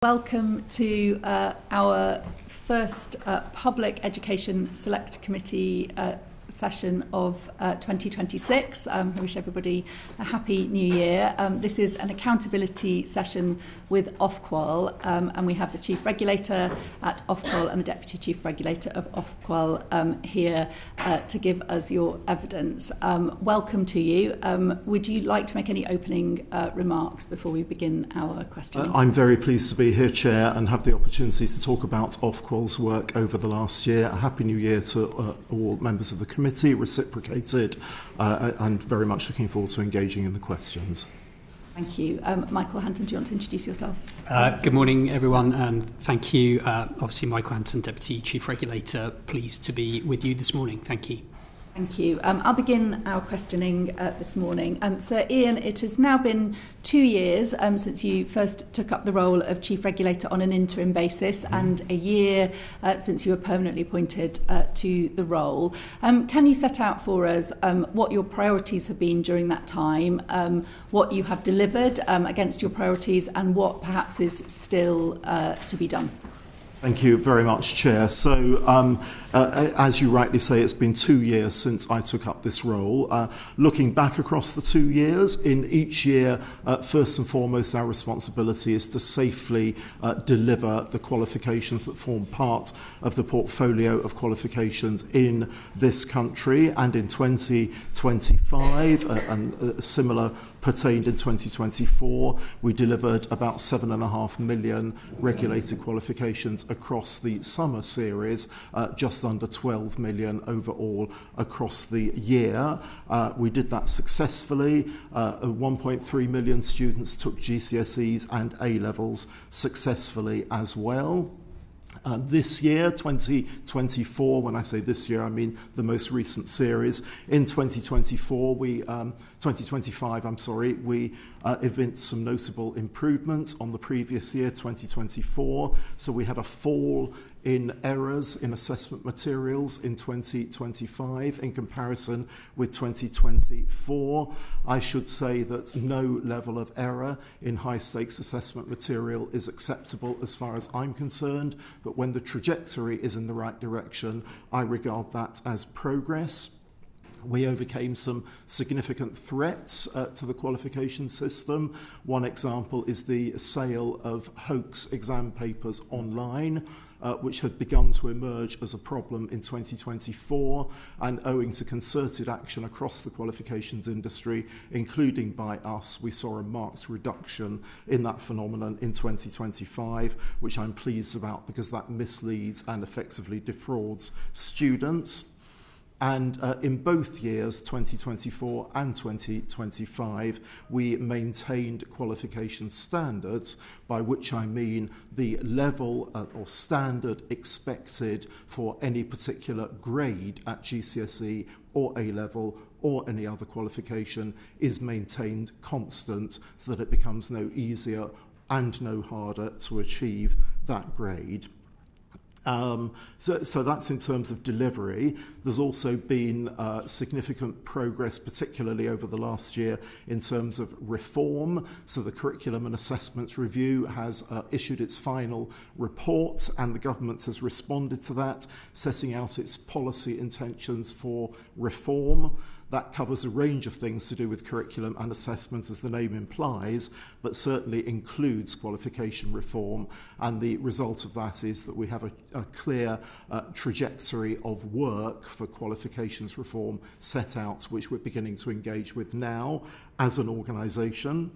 Welcome to our first Public Education Select Committee session of 2026. I wish everybody a happy new year. This is an accountability session with Ofqual, and we have the Chief Regulator at Ofqual and the Deputy Chief Regulator of Ofqual here to give us your evidence. Welcome to you. Would you like to make any opening remarks before we begin our questioning? I'm very pleased to be here, Chair, and have the opportunity to talk about Ofqual's work over the last year. A happy new year to all members of the committee, reciprocated, and very much looking forward to engaging in the questions. Thank you. Michael Hanton, do you want to introduce yourself? Good morning, everyone, and thank you. Obviously, Michael Hanton, Deputy Chief Regulator, pleased to be with you this morning. Thank you. Thank you. I'll begin our questioning this morning. So, Ian, it has now been 2 years since you first took up the role of Chief Regulator on an interim basis, and a year since you were permanently appointed to the role. Can you set out for us what your priorities have been during that time, what you have delivered against your priorities, and what perhaps is still to be done? Thank you very much, Chair. So, as you rightly say, it's been 2 years since I took up this role. Looking back across the 2 years, in each year, first and foremost, our responsibility is to safely deliver the qualifications that form part of the portfolio of qualifications in this country. And in 2025, and similar pertained in 2024, we delivered about 7.5 million regulated qualifications across the summer series, just under 12 million overall across the year. We did that successfully. 1.3 million students took GCSEs and A-levels successfully as well. This year, 2024, when I say this year, I mean the most recent series. In 2025, we evinced some notable improvements on the previous year, 2024. So we had a fall in errors in assessment materials in 2025 in comparison with 2024. I should say that no level of error in high-stakes assessment material is acceptable as far as I'm concerned, but when the trajectory is in the right direction, I regard that as progress. We overcame some significant threats to the qualification system. One example is the sale of hoax exam papers online, which had begun to emerge as a problem in 2024, and owing to concerted action across the qualifications industry, including by us, we saw a marked reduction in that phenomenon in 2025, which I'm pleased about because that misleads and effectively defrauds students. And in both years, 2024 and 2025, we maintained qualification standards, by which I mean the level or standard expected for any particular grade at GCSE or A-level or any other qualification is maintained constant so that it becomes no easier and no harder to achieve that grade. So that's in terms of delivery. There's also been significant progress, particularly over the last year, in terms of reform. So the Curriculum and Assessments Review has issued its final report, and the government has responded to that, setting out its policy intentions for reform. That covers a range of things to do with curriculum and assessment, as the name implies, but certainly includes qualification reform. And the result of that is that we have a clear trajectory of work for qualifications reform set out, which we're beginning to engage with now as an organisation.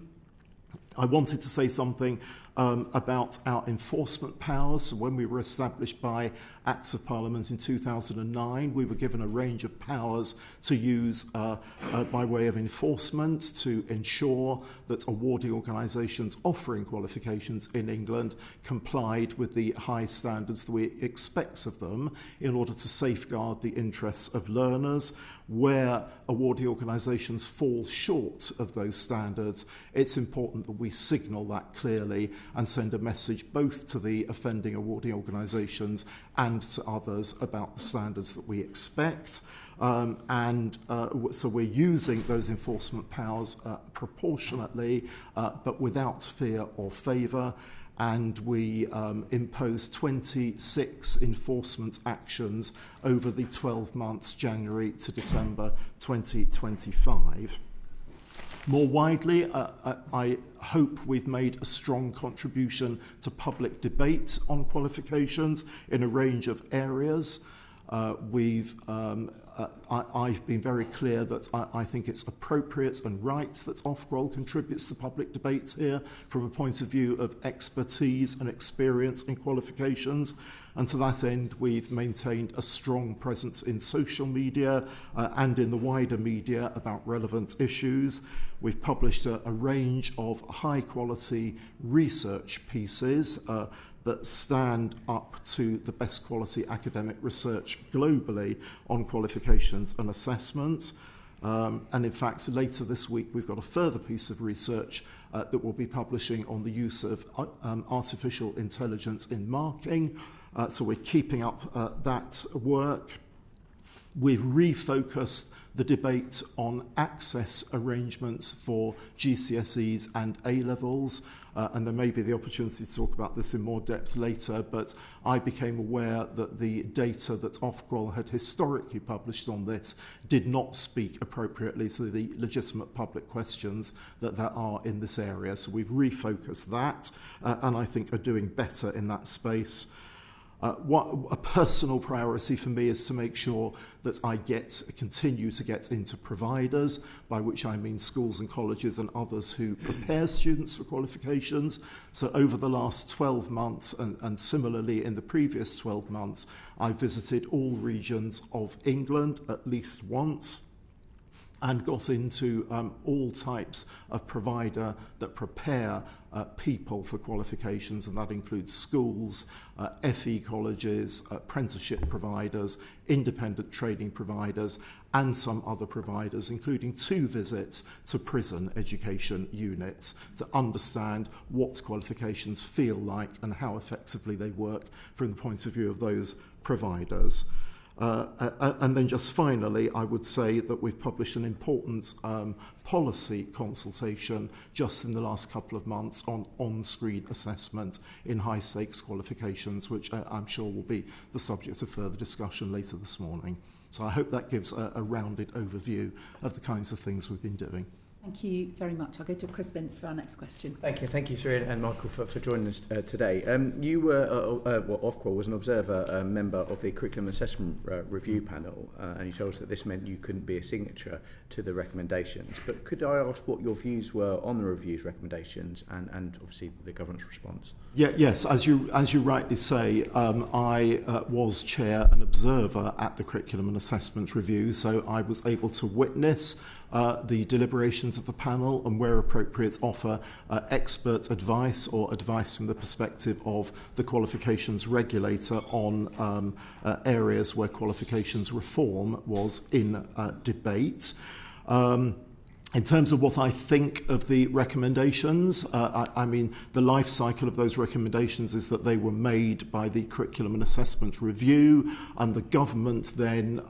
I wanted to say something about our enforcement powers. So when we were established by Acts of Parliament in 2009, we were given a range of powers to use by way of enforcement to ensure that awarding organisations offering qualifications in England complied with the high standards that we expect of them in order to safeguard the interests of learners. Where awarding organisations fall short of those standards, it's important that we signal that clearly and send a message both to the offending awarding organisations and to others about the standards that we expect. So we're using those enforcement powers proportionately, but without fear or favour. And we impose 26 enforcement actions over the 12 months, January to December 2025. More widely, I hope we've made a strong contribution to public debate on qualifications in a range of areas. I've been very clear that I think it's appropriate and right that Ofqual contributes to public debates here from a point of view of expertise and experience in qualifications. And to that end, we've maintained a strong presence in social media and in the wider media about relevant issues. We've published a range of high-quality research pieces that stand up to the best quality academic research globally on qualifications and assessment. And in fact, later this week, we've got a further piece of research that we'll be publishing on the use of artificial intelligence in marking. So we're keeping up that work. We've refocused the debate on access arrangements for GCSEs and A-levels, and there may be the opportunity to talk about this in more depth later, but I became aware that the data that Ofqual had historically published on this did not speak appropriately to the legitimate public questions that there are in this area. So we've refocused that, and I think are doing better in that space. A personal priority for me is to make sure that I continue to get into providers, by which I mean schools and colleges and others who prepare students for qualifications. So over the last 12 months, and similarly in the previous 12 months, I visited all regions of England at least once, and got into all types of provider that prepare people for qualifications, and that includes schools, FE colleges, apprenticeship providers, independent training providers, and some other providers, including 2 visits to prison education units to understand what qualifications feel like and how effectively they work from the point of view of those providers. And then just finally, I would say that we've published an important policy consultation just in the last couple of months on on-screen assessment in high-stakes qualifications, which I'm sure will be the subject of further discussion later this morning. So I hope that gives a rounded overview of the kinds of things we've been doing. Thank you very much. I'll go to Chris Vince for our next question. Thank you, Sri and Michael, for joining us today. You were, Ofqual was an observer member of the Curriculum Assessment Review Panel, and you told us that this meant you couldn't be a signature to the recommendations. But could I ask what your views were on the review's recommendations and obviously the government's response? Yes, as you rightly say, I was chair and observer at the Curriculum and Assessment Review, so I was able to witness the deliberations of the panel and, where appropriate, offer expert advice or advice from the perspective of the Qualifications Regulator on areas where qualifications reform was in debate. In terms of what I think of the recommendations, I mean, the life cycle of those recommendations is that they were made by the Curriculum and Assessment Review, and the government then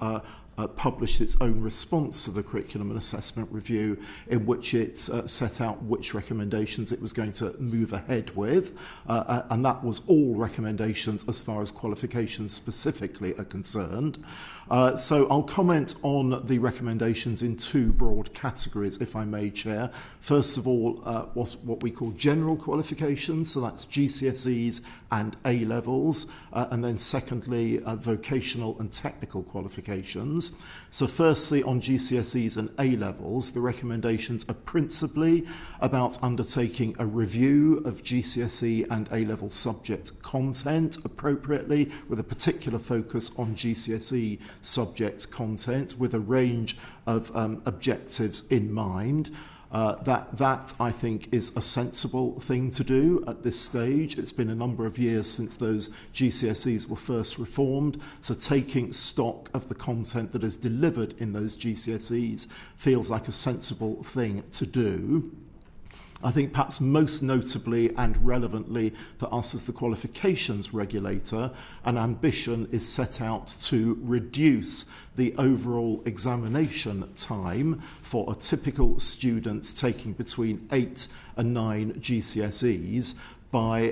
published its own response to the Curriculum and Assessment Review, in which it set out which recommendations it was going to move ahead with, and that was all recommendations as far as qualifications specifically are concerned. So I'll comment on the recommendations in 2 broad categories, if I may, Chair. First of all, was what we call general qualifications, so that's GCSEs and A-levels, and then secondly, vocational and technical qualifications. So firstly, on GCSEs and A-levels, the recommendations are principally about undertaking a review of GCSE and A-level subject content appropriately, with a particular focus on GCSE subject content, with a range of objectives in mind. That I think is a sensible thing to do at this stage. It's been a number of years since those GCSEs were first reformed, so taking stock of the content that is delivered in those GCSEs feels like a sensible thing to do. I think perhaps most notably and relevantly for us as the Qualifications Regulator, an ambition is set out to reduce the overall examination time for a typical student taking between 8 and 9 GCSEs by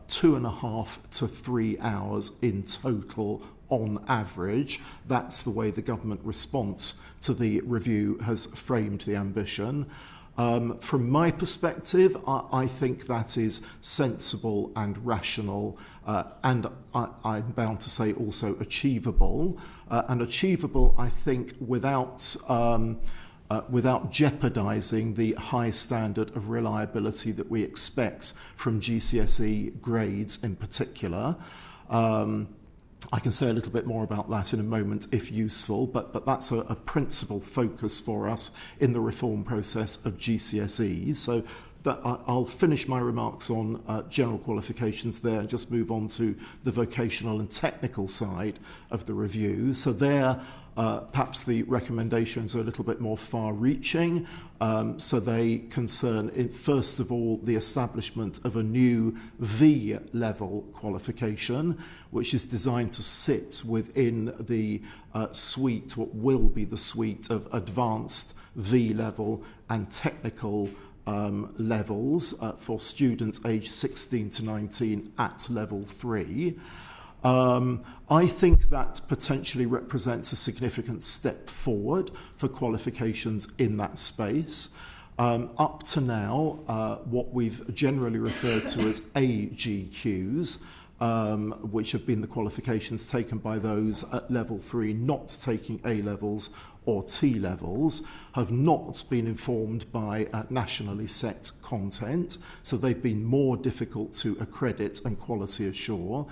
2.5 to 3 hours in total on average. That's the way the government response to the review has framed the ambition. From my perspective, I think that is sensible and rational, and I'm bound to say also achievable. And achievable, I think, without jeopardising the high standard of reliability that we expect from GCSE grades in particular. I can say a little bit more about that in a moment if useful, but that's a principal focus for us in the reform process of GCSEs. So that I'll finish my remarks on general qualifications there and just move on to the vocational and technical side of the review. So there, perhaps the recommendations are a little bit more far-reaching. So they concern, first of all, the establishment of a new V-level qualification, which is designed to sit within the suite, what will be the suite of advanced V-level and technical levels for students aged 16 to 19 at level 3. I think that potentially represents a significant step forward for qualifications in that space. Up to now, what we've generally referred to as AGQs, which have been the qualifications taken by those at level 3 not taking A-levels or T-levels, have not been informed by nationally set content, so they've been more difficult to accredit and quality assure.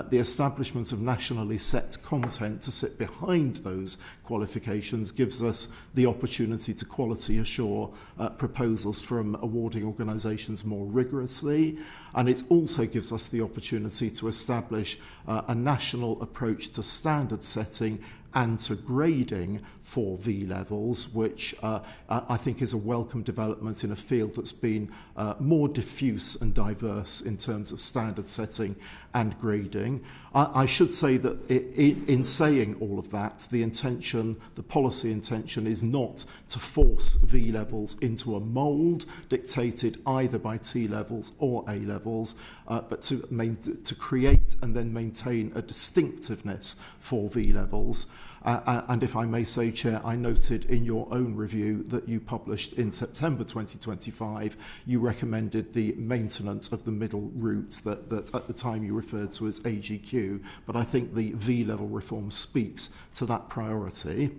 The establishment of nationally set content to sit behind those qualifications gives us the opportunity to quality assure proposals from awarding organisations more rigorously, and it also gives us the opportunity to establish a national approach to standard setting and to grading for V-levels, which I think is a welcome development in a field that's been more diffuse and diverse in terms of standard setting and grading. I should say that in saying all of that, the policy intention is not to force V-levels into a mould dictated either by T-levels or A-levels, but to create and then maintain a distinctiveness for V-levels. And if I may say, Chair, I noted in your own review that you published in September 2025, you recommended the maintenance of the middle routes that at the time you referred to as AGQ, but I think the V-level reform speaks to that priority.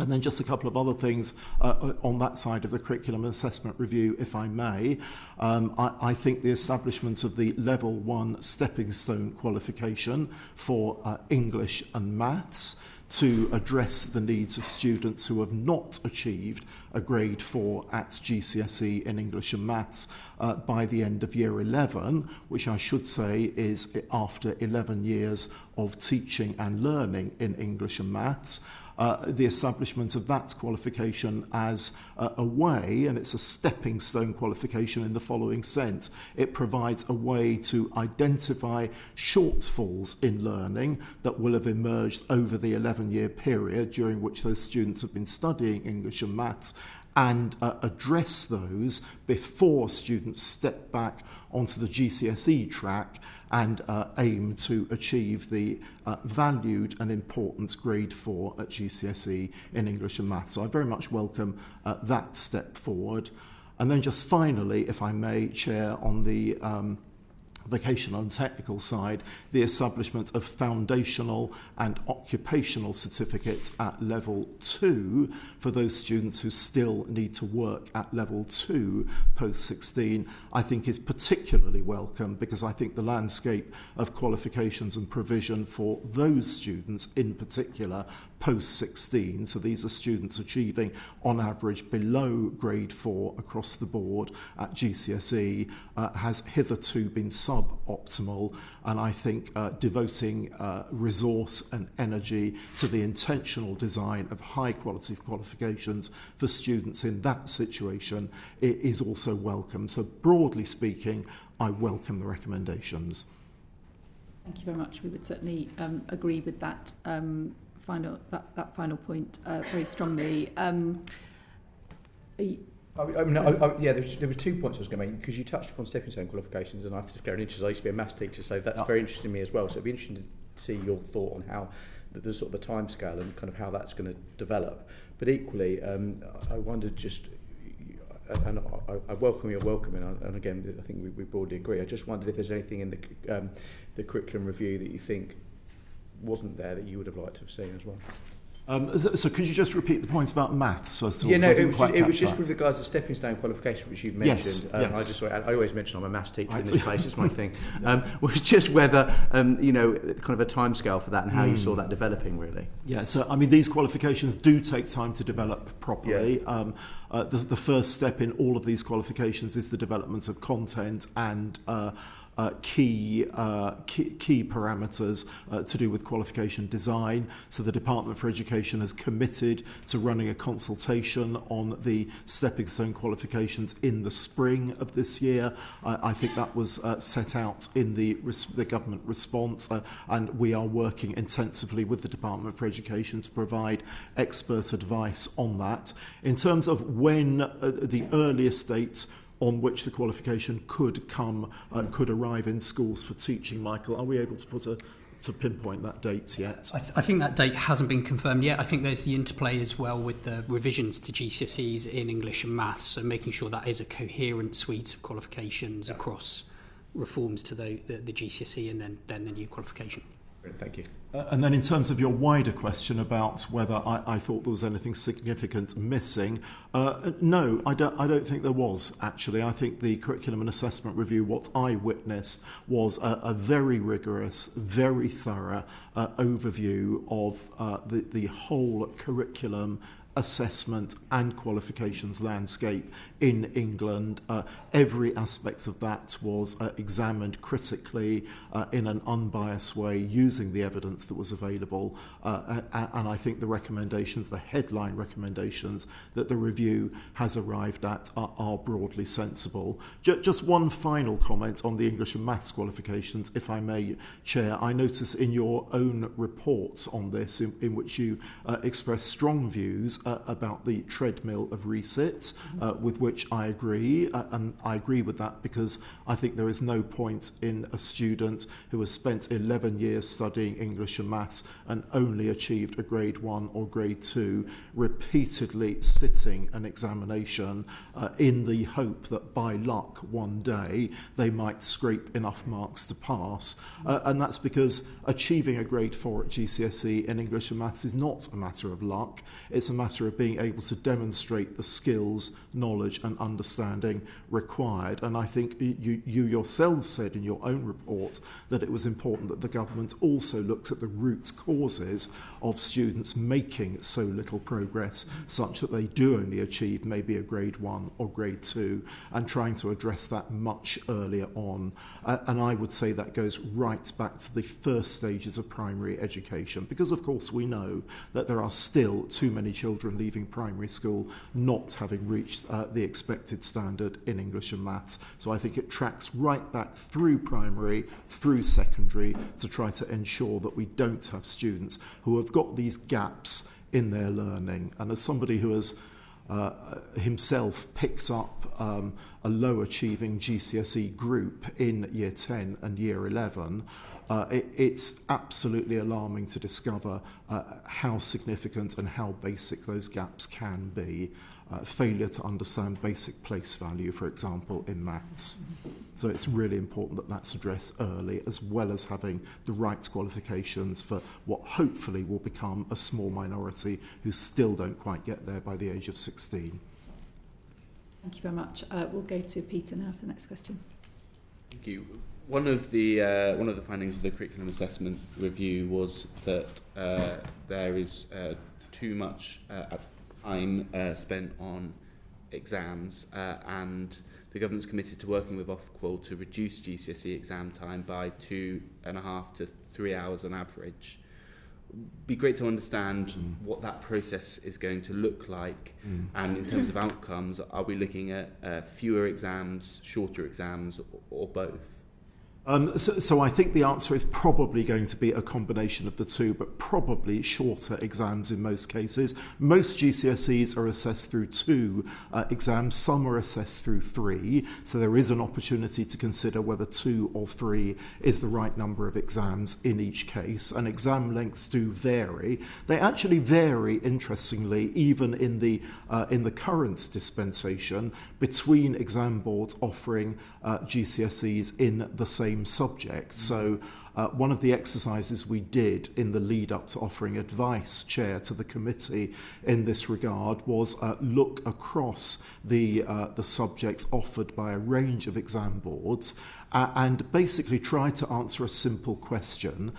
And then just a couple of other things on that side of the curriculum assessment review, if I may. I think the establishment of the Level 1 stepping stone qualification for English and Maths to address the needs of students who have not achieved a grade 4 at GCSE in English and Maths by the end of year 11, which I should say is after 11 years of teaching and learning in English and Maths. The establishment of that qualification as a way, and it's a stepping stone qualification in the following sense. It provides a way to identify shortfalls in learning that will have emerged over the 11-year period during which those students have been studying English and Maths, and address those before students step back onto the GCSE track and aim to achieve the valued and important grade 4 at GCSE in English and Maths. So I very much welcome that step forward. And then just finally, if I may, Chair, on the vocational and technical side, the establishment of foundational and occupational certificates at level 2 for those students who still need to work at level 2 post-16, I think is particularly welcome, because I think the landscape of qualifications and provision for those students in particular post-16, so these are students achieving on average below grade 4 across the board at GCSE, has hitherto been suboptimal, and I think devoting resource and energy to the intentional design of high quality qualifications for students in that situation is also welcome. So broadly speaking, I welcome the recommendations. Thank you very much. We would certainly agree with that final point very strongly. There was 2 points I was going to make, because you touched upon stepping stone qualifications, and I have to declare an interest. I used to be a maths teacher, so that's very interesting to me as well. So it'd be interesting to see your thought on how the sort of the timescale and kind of how that's going to develop. But equally, I wondered just, and I welcome your welcoming, and again, I think we broadly agree. I just wondered if there's anything in the curriculum review that you think wasn't there that you would have liked to have seen as well. So could you just repeat the points about maths? It was just with regards to stepping stone qualification, which you've mentioned. Yes. I always mention I'm a maths teacher in this place, it's my thing. Was just whether, kind of a timescale for that and how you saw that developing, really. Yeah, so I mean, these qualifications do take time to develop properly. Yeah. The first step in all of these qualifications is the development of content and key parameters to do with qualification design. So the Department for Education has committed to running a consultation on the stepping stone qualifications in the spring of this year. I think that was set out in the government response, and we are working intensively with the Department for Education to provide expert advice on that. In terms of when the earliest date on which the qualification could arrive in schools for teaching, Michael, are we able to pinpoint that date yet? I think that date hasn't been confirmed yet. I think there's the interplay as well with the revisions to GCSEs in English and maths, and making sure that is a coherent suite of qualifications across reforms to the GCSE and then the new qualification. Thank you. And then in terms of your wider question about whether I thought there was anything significant missing, no, I don't think there was, actually. I think the Curriculum and Assessment Review, what I witnessed was a very rigorous, very thorough overview of the whole curriculum, assessment and qualifications landscape in England. Every aspect of that was examined critically in an unbiased way using the evidence that was available, and I think the recommendations, the headline recommendations that the review has arrived at are broadly sensible. Just one final comment on the English and Maths qualifications, if I may, Chair. I notice in your own report on this, in which you express strong views about the treadmill of resits, with which I agree, and I agree with that because I think there is no point in a student who has spent 11 years studying English and Maths and only achieved a grade 1 or grade 2 repeatedly sitting an examination in the hope that by luck one day they might scrape enough marks to pass, and that's because achieving a grade 4 at GCSE in English and Maths is not a matter of luck. It's a matter of being able to demonstrate the skills, knowledge and understanding required. And I think you yourself said in your own report that it was important that the government also looked at the root causes of students making so little progress, such that they do only achieve maybe a grade 1 or grade 2, and trying to address that much earlier on. And I would say that goes right back to the first stages of primary education, because of course we know that there are still too many children leaving primary school not having reached the expected standard in English and Maths. So I think it tracks right back through primary, through secondary, to try to ensure that we don't have students who have got these gaps in their learning. And as somebody who has himself picked up a low achieving GCSE group in year 10 and year 11, it's absolutely alarming to discover how significant and how basic those gaps can be. Failure to understand basic place value, for example, in maths. So it's really important that that's addressed early, as well as having the right qualifications for what hopefully will become a small minority who still don't quite get there by the age of 16. Thank you very much. We'll go to Peter now for the next question. Thank you. One of the findings of the curriculum assessment review was that there is too much time spent on exams, and the government's committed to working with Ofqual to reduce GCSE exam time by 2.5 to 3 hours on average. Be great to understand what that process is going to look like, and in terms of outcomes, are we looking at fewer exams, shorter exams, or both? So I think the answer is probably going to be a combination of the two, but probably shorter exams in most cases. Most GCSEs are assessed through 2 exams, some are assessed through 3, so there is an opportunity to consider whether 2 or 3 is the right number of exams in each case, and exam lengths do vary. They actually vary, interestingly, even in the current dispensation, between exam boards offering GCSEs in the same subject. So one of the exercises we did in the lead up to offering advice, Chair, to the committee in this regard was look across the subjects offered by a range of exam boards and basically try to answer a simple question.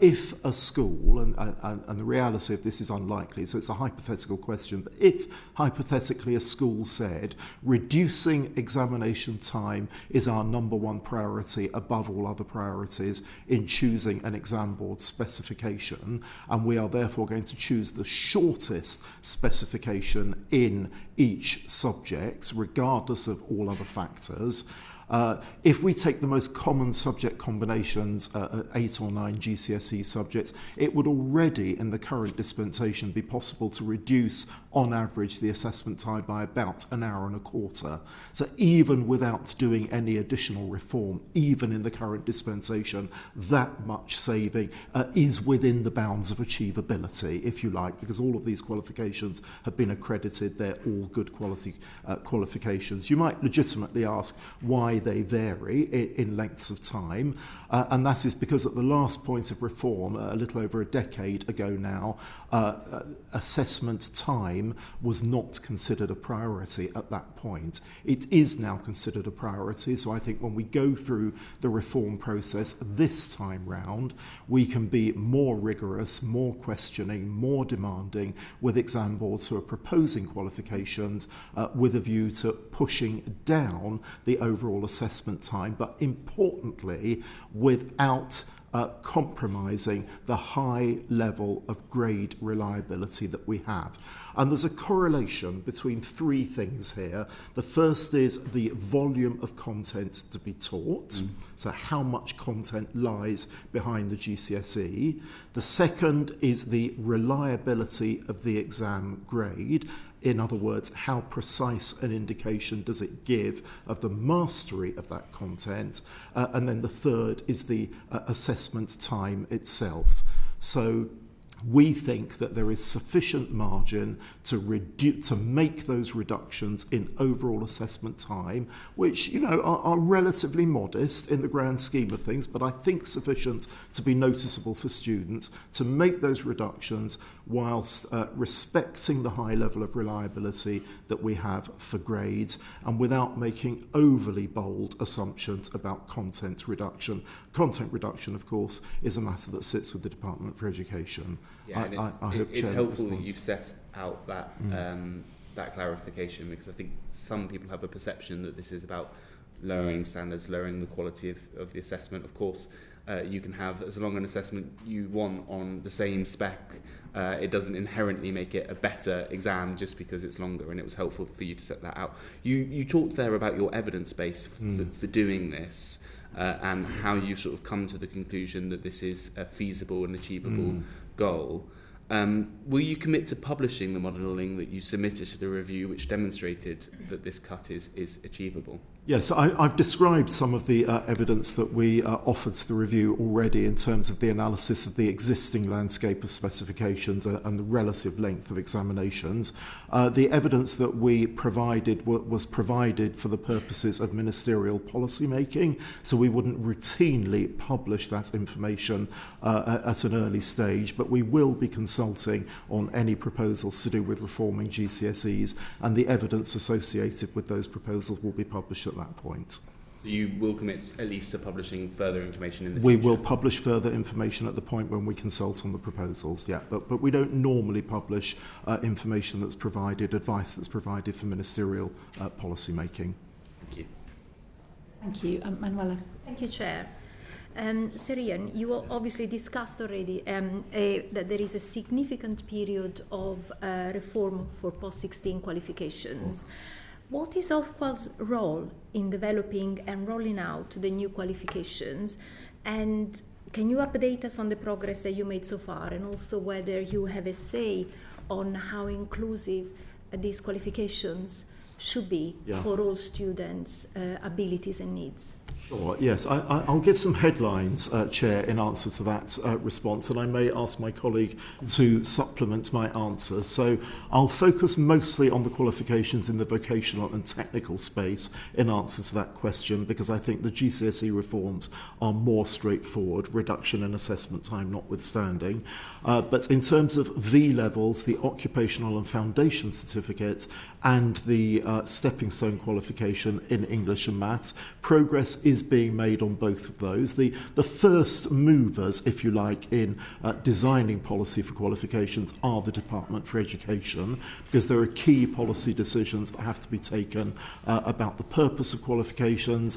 If a school, and the reality of this is unlikely, so it's a hypothetical question, but if hypothetically a school said reducing examination time is our number one priority above all other priorities in choosing an exam board specification, and we are therefore going to choose the shortest specification in each subject, regardless of all other factors. If we take the most common subject combinations, 8 or 9 GCSE subjects, it would already, in the current dispensation, be possible to reduce, on average, the assessment time by about 1.25 hours. So even without doing any additional reform, even in the current dispensation, that much saving is within the bounds of achievability, if you like, because all of these qualifications have been accredited. They're all good quality qualifications. You might legitimately ask why they vary in lengths of time, and that is because at the last point of reform, a little over a decade ago now, assessment time was not considered a priority at that point. It is now considered a priority, so I think when we go through the reform process this time round, we can be more rigorous, more questioning, more demanding with exam boards who are proposing qualifications with a view to pushing down the overall assessment time, but importantly, without compromising the high level of grade reliability that we have. And there's a correlation between 3 things here. The first is the volume of content to be taught, so how much content lies behind the GCSE. The second is the reliability of the exam grade. In other words, how precise an indication does it give of the mastery of that content? And then the third is the assessment time itself. So we think that there is sufficient margin to make those reductions in overall assessment time, which, you know, are relatively modest in the grand scheme of things, but I think sufficient to be noticeable for students, to make those reductions whilst respecting the high level of reliability that we have for grades and without making overly bold assumptions about content reduction. Content reduction, of course, is a matter that sits with the Department for Education. Yeah, I hope it's helpful that you've set out that that clarification, because I think some people have a perception that this is about lowering standards, lowering the quality of the assessment. Of course, you can have as long an assessment you want on the same spec. It doesn't inherently make it a better exam just because it's longer, and it was helpful for you to set that out. You talked there about your evidence base for doing this, and how you've sort of come to the conclusion that this is a feasible and achievable goal. Will you commit to publishing the modelling that you submitted to the review which demonstrated that this cut is achievable? Yes, I've described some of the evidence that we offered to the review already in terms of the analysis of the existing landscape of specifications and the relative length of examinations. The evidence that we provided was provided for the purposes of ministerial policy making, so we wouldn't routinely publish that information at an early stage, but we will be consulting on any proposals to do with reforming GCSEs, and the evidence associated with those proposals will be published at that point. So you will commit at least to publishing further information in the future? future? We will publish further information at the point when we consult on the proposals, yeah. But we don't normally publish information that's provided, advice that's provided for ministerial policy making. Thank you. Thank you. Manuela. Thank you, Chair. Sir Ian, you obviously discussed already that there is a significant period of reform for post-16 qualifications. What is Ofqual's role in developing and rolling out the new qualifications? And can you update us on the progress that you made so far, and also whether you have a say on how inclusive these qualifications should be for all students' abilities and needs? Sure, yes. I'll give some headlines, Chair, in answer to that response, and I may ask my colleague to supplement my answer. So I'll focus mostly on the qualifications in the vocational and technical space in answer to that question, because I think the GCSE reforms are more straightforward, reduction in assessment time notwithstanding. But in terms of V levels, the occupational and foundation certificates and the stepping stone qualification in English and maths, progress is being made on both of those. The first movers, if you like, in designing policy for qualifications are the Department for Education, because there are key policy decisions that have to be taken about the purpose of qualifications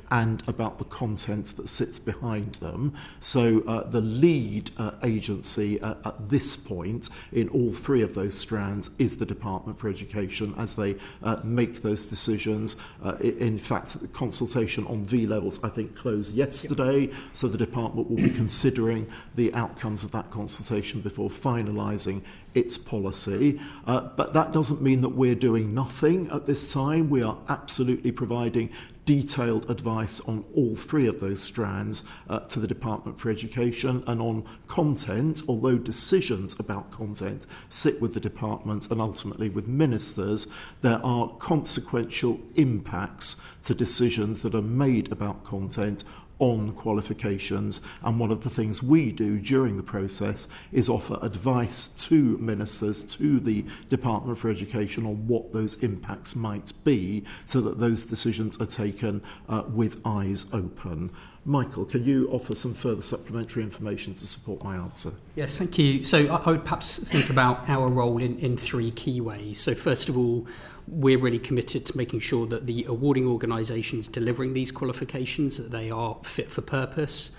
and about the content that sits behind them. So the lead agency at this point in all three of those strands is the Department for Education as they make those decisions. In fact, the consultation on V levels, I think, closed yesterday, so the department will be considering the outcomes of that consultation before finalising its policy. But that doesn't mean that we're doing nothing at this time. We are absolutely providing detailed advice on all three of those strands to the Department for Education, and on content, although decisions about content sit with the department and ultimately with ministers, there are consequential impacts to decisions that are made about content on qualifications, and one of the things we do during the process is offer advice to ministers, to the Department for Education, on what those impacts might be, so that those decisions are taken with eyes open. Michael, can you offer some further supplementary information to support my answer? Yes, thank you. So I would perhaps think about our role in three key ways. So first of all, we're really committed to making sure that the awarding organisations delivering these qualifications, that they are fit for purpose,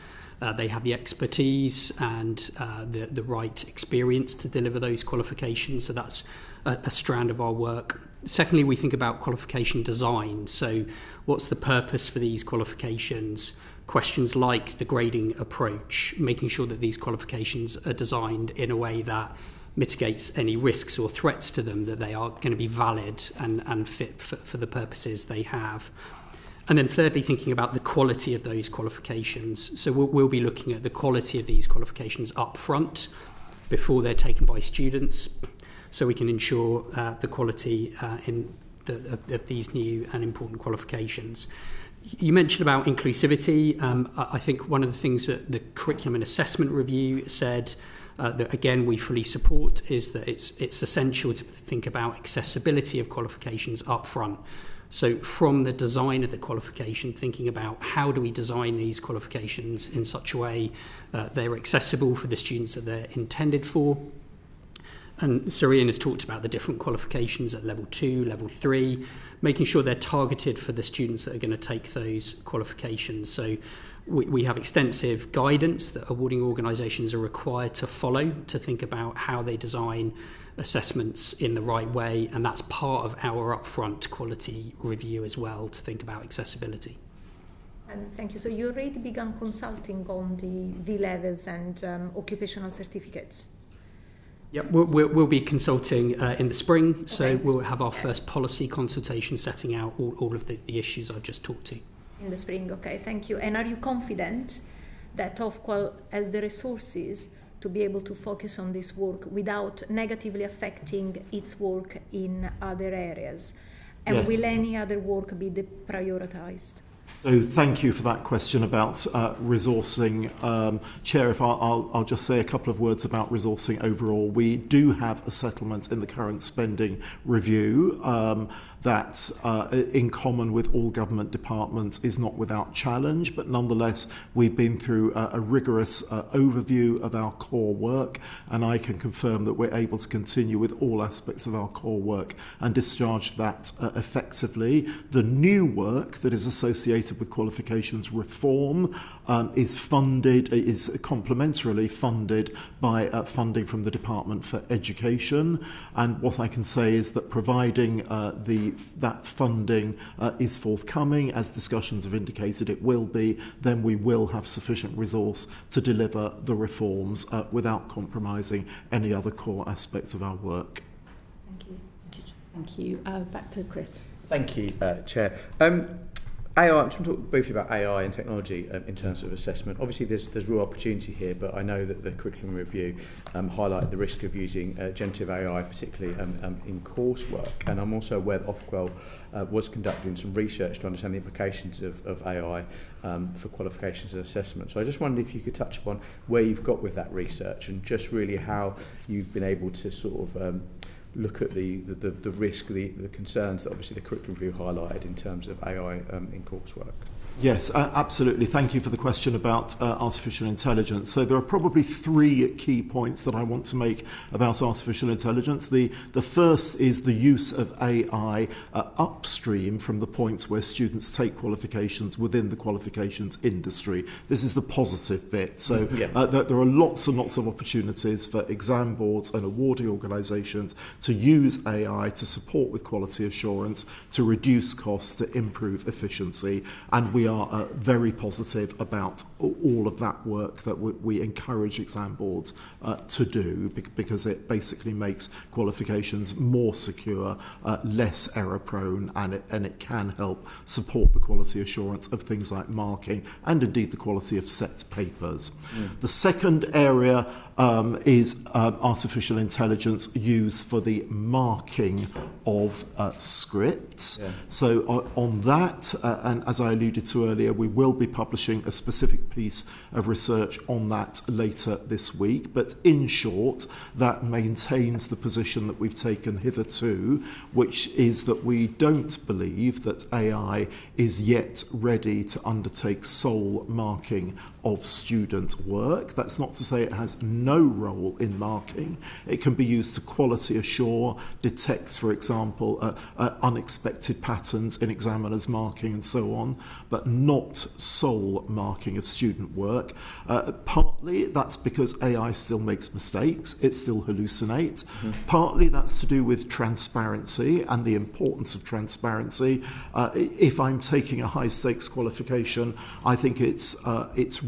they have the expertise and the right experience to deliver those qualifications. So that's a strand of our work. Secondly, we think about qualification design. So what's the purpose for these qualifications? Questions like the grading approach, making sure that these qualifications are designed in a way that mitigates any risks or threats to them, that they are going to be valid and fit for the purposes they have. And then thirdly, thinking about the quality of those qualifications. So we'll be looking at the quality of these qualifications up front before they're taken by students, so we can ensure the quality of these new and important qualifications. You mentioned about inclusivity. I think one of the things that the Curriculum and Assessment Review said that, again, we fully support, is that it's essential to think about accessibility of qualifications up front. So from the design of the qualification, thinking about how do we design these qualifications in such a way they're accessible for the students that they're intended for. And Sir Ian has talked about the different qualifications at level 2, level 3, making sure they're targeted for the students that are going to take those qualifications. So we have extensive guidance that awarding organisations are required to follow to think about how they design assessments in the right way, and that's part of our upfront quality review as well, to think about accessibility. Thank you. So you already began consulting on the V levels and occupational certificates? Yep, we'll be consulting in the spring, so okay. We'll have our first policy consultation setting out all of the issues I've just talked to. In the spring, okay, thank you. And are you confident that Ofqual has the resources to be able to focus on this work without negatively affecting its work in other areas? And yes. Will any other work be prioritized? So thank you for that question about resourcing. Chair, if I'll just say a couple of words about resourcing overall. We do have a settlement in the current spending review that, in common with all government departments, is not without challenge, but nonetheless we've been through a rigorous overview of our core work, and I can confirm that we're able to continue with all aspects of our core work and discharge that effectively. The new work that is associated with qualifications reform is complementarily funded by funding from the Department for Education, and what I can say is that providing that funding is forthcoming, as discussions have indicated it will be, then we will have sufficient resource to deliver the reforms without compromising any other core aspects of our work. Thank you. Back to Chris. Thank you, Chair. AI, I'm just going to talk briefly about AI and technology in terms of assessment. Obviously, there's real opportunity here, but I know that the curriculum review highlighted the risk of using generative AI, particularly in coursework. And I'm also aware that Ofqual was conducting some research to understand the implications of AI for qualifications and assessment. So I just wondered if you could touch upon where you've got with that research and just really how you've been able to sort of look at the risk, the concerns that obviously the curriculum review highlighted in terms of AI in coursework. Yes, absolutely. Thank you for the question about artificial intelligence. So there are probably three key points that I want to make about artificial intelligence. The first is the use of AI upstream from the points where students take qualifications within the qualifications industry. This is the positive bit. So there are lots and lots of opportunities for exam boards and awarding organisations to use AI to support with quality assurance, to reduce costs, to improve efficiency, and we are very positive about all of that work that we encourage exam boards to do, because it basically makes qualifications more secure, less error prone, and it can help support the quality assurance of things like marking and indeed the quality of set papers. The second area is artificial intelligence used for the marking of scripts. So on that, and as I alluded to earlier, we will be publishing a specific piece of research on that later this week. But in short, that maintains the position that we've taken hitherto, which is that we don't believe that AI is yet ready to undertake sole marking of student work. That's not to say it has no role in marking. It can be used to quality assure, detect, for example, unexpected patterns in examiners' marking and so on, but not sole marking of student work. Partly that's because AI still makes mistakes, it still hallucinates. Partly that's to do with transparency and the importance of transparency. If I'm taking a high-stakes qualification, I think it's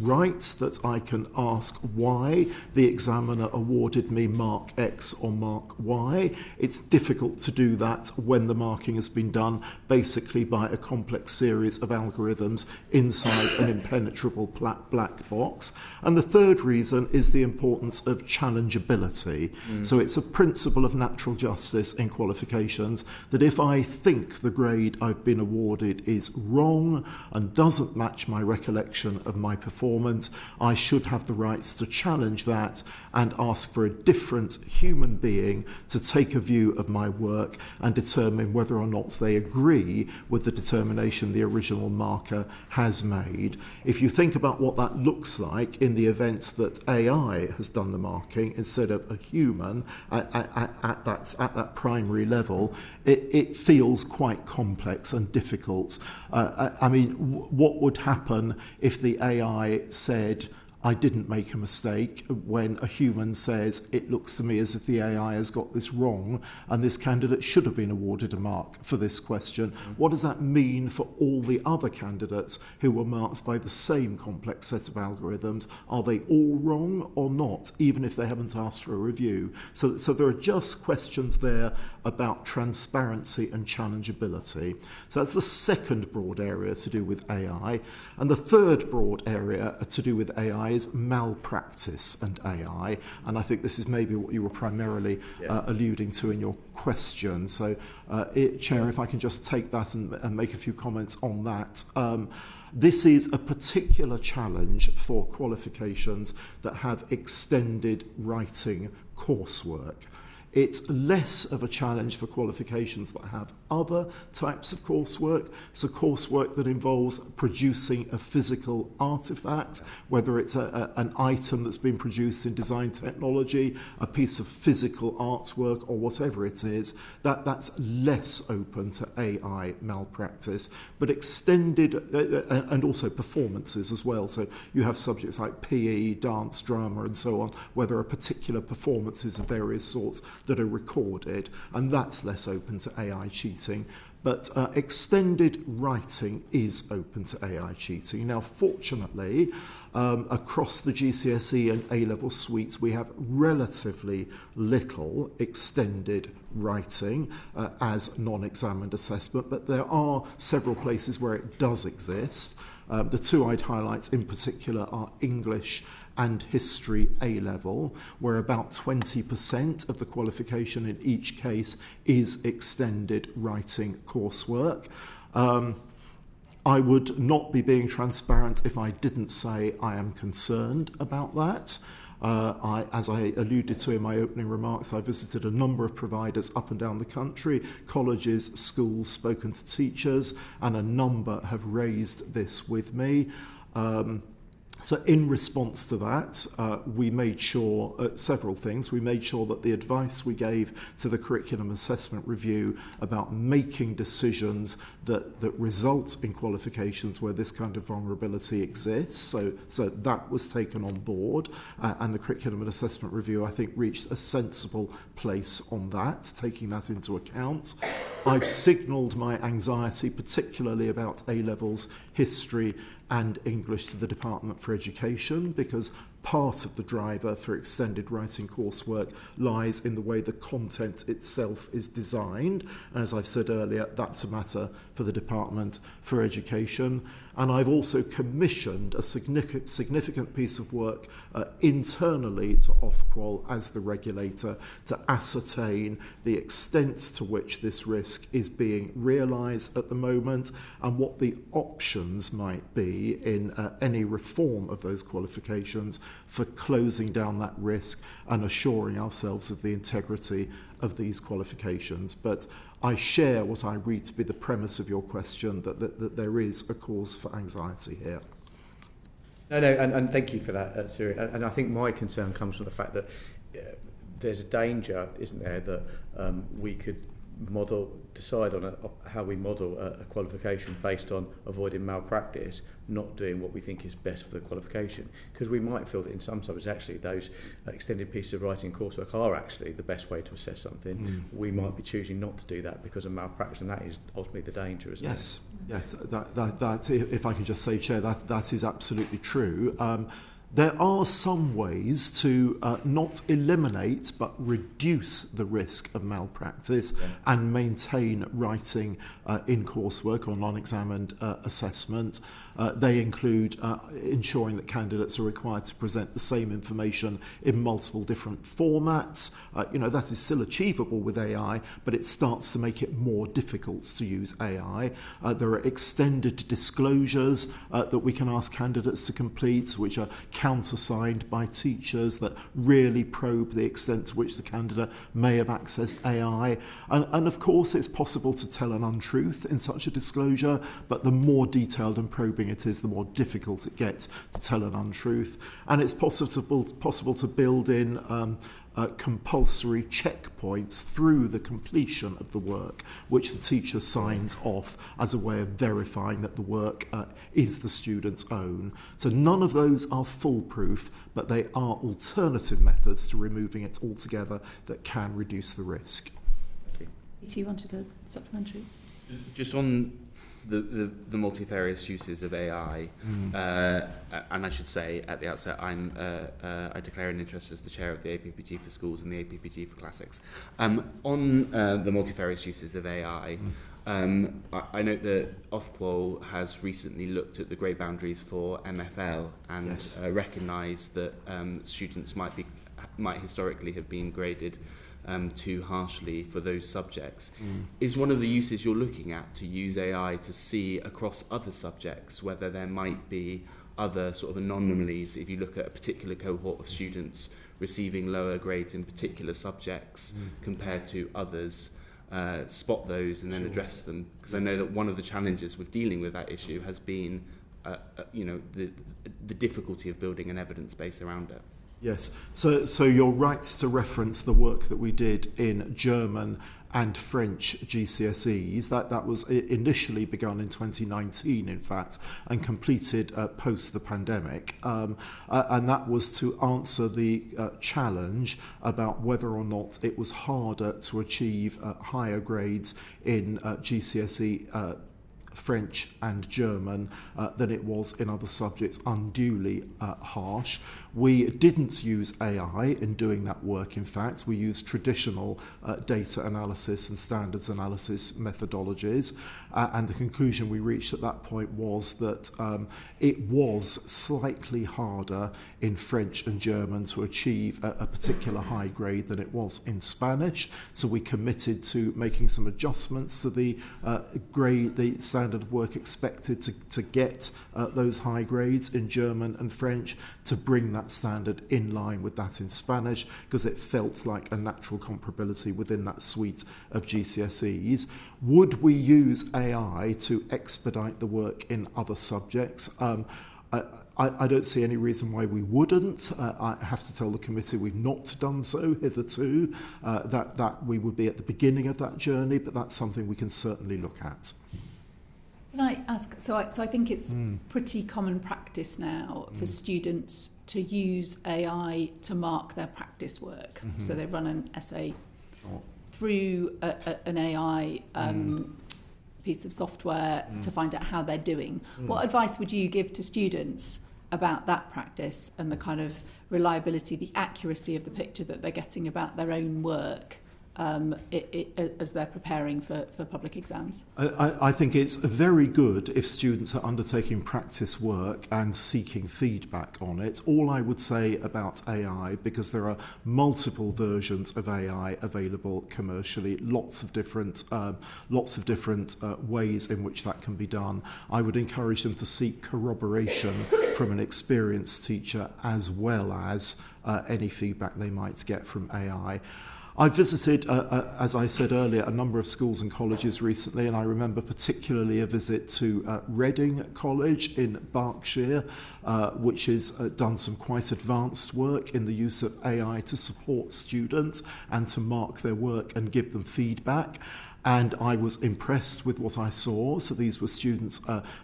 right that I can ask why the examiner awarded me mark X or mark Y. It's difficult to do that when the marking has been done basically by a complex series of algorithms inside an impenetrable black box. And the third reason is the importance of challengeability. So it's a principle of natural justice in qualifications that if I think the grade I've been awarded is wrong and doesn't match my recollection of my performance, I should have the rights to challenge that and ask for a different human being to take a view of my work and determine whether or not they agree with the determination the original marker has made. If you think about what that looks like in the event that AI has done the marking instead of a human at that primary level, it feels quite complex and difficult. I mean, what would happen if the AI said, I didn't make a mistake, when a human says, it looks to me as if the AI has got this wrong and this candidate should have been awarded a mark for this question? What does that mean for all the other candidates who were marked by the same complex set of algorithms? Are they all wrong or not, even if they haven't asked for a review? So there are just questions there about transparency and challengeability. So that's the second broad area to do with AI. And the third broad area to do with AI is malpractice and AI, and I think this is maybe what you were primarily alluding to in your question. So, Chair, if I can just take that and make a few comments on that. This is a particular challenge for qualifications that have extended writing coursework. It's less of a challenge for qualifications that have other types of coursework, so coursework that involves producing a physical artifact, whether it's an item that's been produced in design technology, a piece of physical artwork, or whatever it is, that's less open to AI malpractice. But extended, and also performances as well, so you have subjects like PE, dance, drama, and so on, where there are particular performances of various sorts that are recorded, and that's less open to AI cheating. But extended writing is open to AI cheating. Now, fortunately, across the GCSE and A-level suites, we have relatively little extended writing as non-examined assessment, but there are several places where it does exist. The two I'd highlight in particular are English and History A-level, where about 20% of the qualification in each case is extended writing coursework. I would not be being transparent if I didn't say I am concerned about that. As I alluded to in my opening remarks, I visited a number of providers up and down the country, colleges, schools, spoken to teachers, and a number have raised this with me. So in response to that, we made sure several things. We made sure that the advice we gave to the Curriculum Assessment Review about making decisions that result in qualifications where this kind of vulnerability exists, so that was taken on board, and the Curriculum and Assessment Review, I think, reached a sensible place on that, taking that into account. I've signalled my anxiety, particularly about A-levels, history, and English, to the Department for Education, because part of the driver for extended writing coursework lies in the way the content itself is designed. And as I've said earlier, that's a matter for the Department for Education. And I've also commissioned a significant piece of work internally to Ofqual as the regulator to ascertain the extent to which this risk is being realised at the moment and what the options might be in any reform of those qualifications for closing down that risk and assuring ourselves of the integrity of these qualifications. But I share what I read to be the premise of your question, that there is a cause for anxiety here. No, and thank you for that, Siri. And I think my concern comes from the fact that there's a danger, isn't there, that we could decide on how we model a qualification based on avoiding malpractice, not doing what we think is best for the qualification. Because we might feel that in some subjects, actually, those extended pieces of writing coursework are actually the best way to assess something. We might be choosing not to do that because of malpractice, and that is ultimately the danger, isn't it? Yes, that, if I can just say, Chair, that is absolutely true. There are some ways to not eliminate but reduce the risk of malpractice and maintain writing in coursework or non-examined assessment. They include ensuring that candidates are required to present the same information in multiple different formats. That is still achievable with AI, but it starts to make it more difficult to use AI. There are extended disclosures that we can ask candidates to complete, which are countersigned by teachers, that really probe the extent to which the candidate may have accessed AI. And of course, it's possible to tell an untruth in such a disclosure, but the more detailed and probing it is, the more difficult it gets to tell an untruth. And it's possible to build in compulsory checkpoints through the completion of the work, which the teacher signs off as a way of verifying that the work is the student's own. So none of those are foolproof, but they are alternative methods to removing it altogether that can reduce the risk. You wanted a supplementary? Just on the multifarious uses of AI, and I should say at the outset, I declare an interest as the chair of the APPG for schools and the APPG for classics. On the multifarious uses of AI, I note that Ofqual has recently looked at the grade boundaries for MFL and Yes. Recognised that students might historically have been graded too harshly for those subjects. Is one of the uses you're looking at to use AI to see across other subjects whether there might be other sort of anomalies if you look at a particular cohort of students receiving lower grades in particular subjects compared to others, spot those and then address them? Because I know that one of the challenges with dealing with that issue has been the difficulty of building an evidence base around it. Yes, so you're right to reference the work that we did in German and French GCSEs. That was initially begun in 2019, in fact, and completed post the pandemic. And that was to answer the challenge about whether or not it was harder to achieve higher grades in GCSE French and German than it was in other subjects, unduly harsh. We didn't use AI in doing that work, in fact. We used traditional data analysis and standards analysis methodologies. And the conclusion we reached at that point was that it was slightly harder in French and German to achieve a particular high grade than it was in Spanish. So we committed to making some adjustments to the grade, the standard of work expected to get those high grades in German and French, to bring that standard in line with that in Spanish, because it felt like a natural comparability within that suite of GCSEs. Would we use AI to expedite the work in other subjects? I don't see any reason why we wouldn't. I have to tell the committee we've not done so hitherto, that we would be at the beginning of that journey, but that's something we can certainly look at. Can I ask, so I think it's pretty common practice now for students to use AI to mark their practice work. So they run an essay through an AI piece of software to find out how they're doing. What advice would you give to students about that practice and the kind of reliability, the accuracy of the picture that they're getting about their own work as they're preparing for public exams? I think it's very good if students are undertaking practice work and seeking feedback on it. All I would say about AI, because there are multiple versions of AI available commercially, lots of different ways in which that can be done. I would encourage them to seek corroboration from an experienced teacher, as well as any feedback they might get from AI. I visited, as I said earlier, a number of schools and colleges recently, and I remember particularly a visit to Reading College in Berkshire, which has done some quite advanced work in the use of AI to support students and to mark their work and give them feedback. And I was impressed with what I saw. So these were students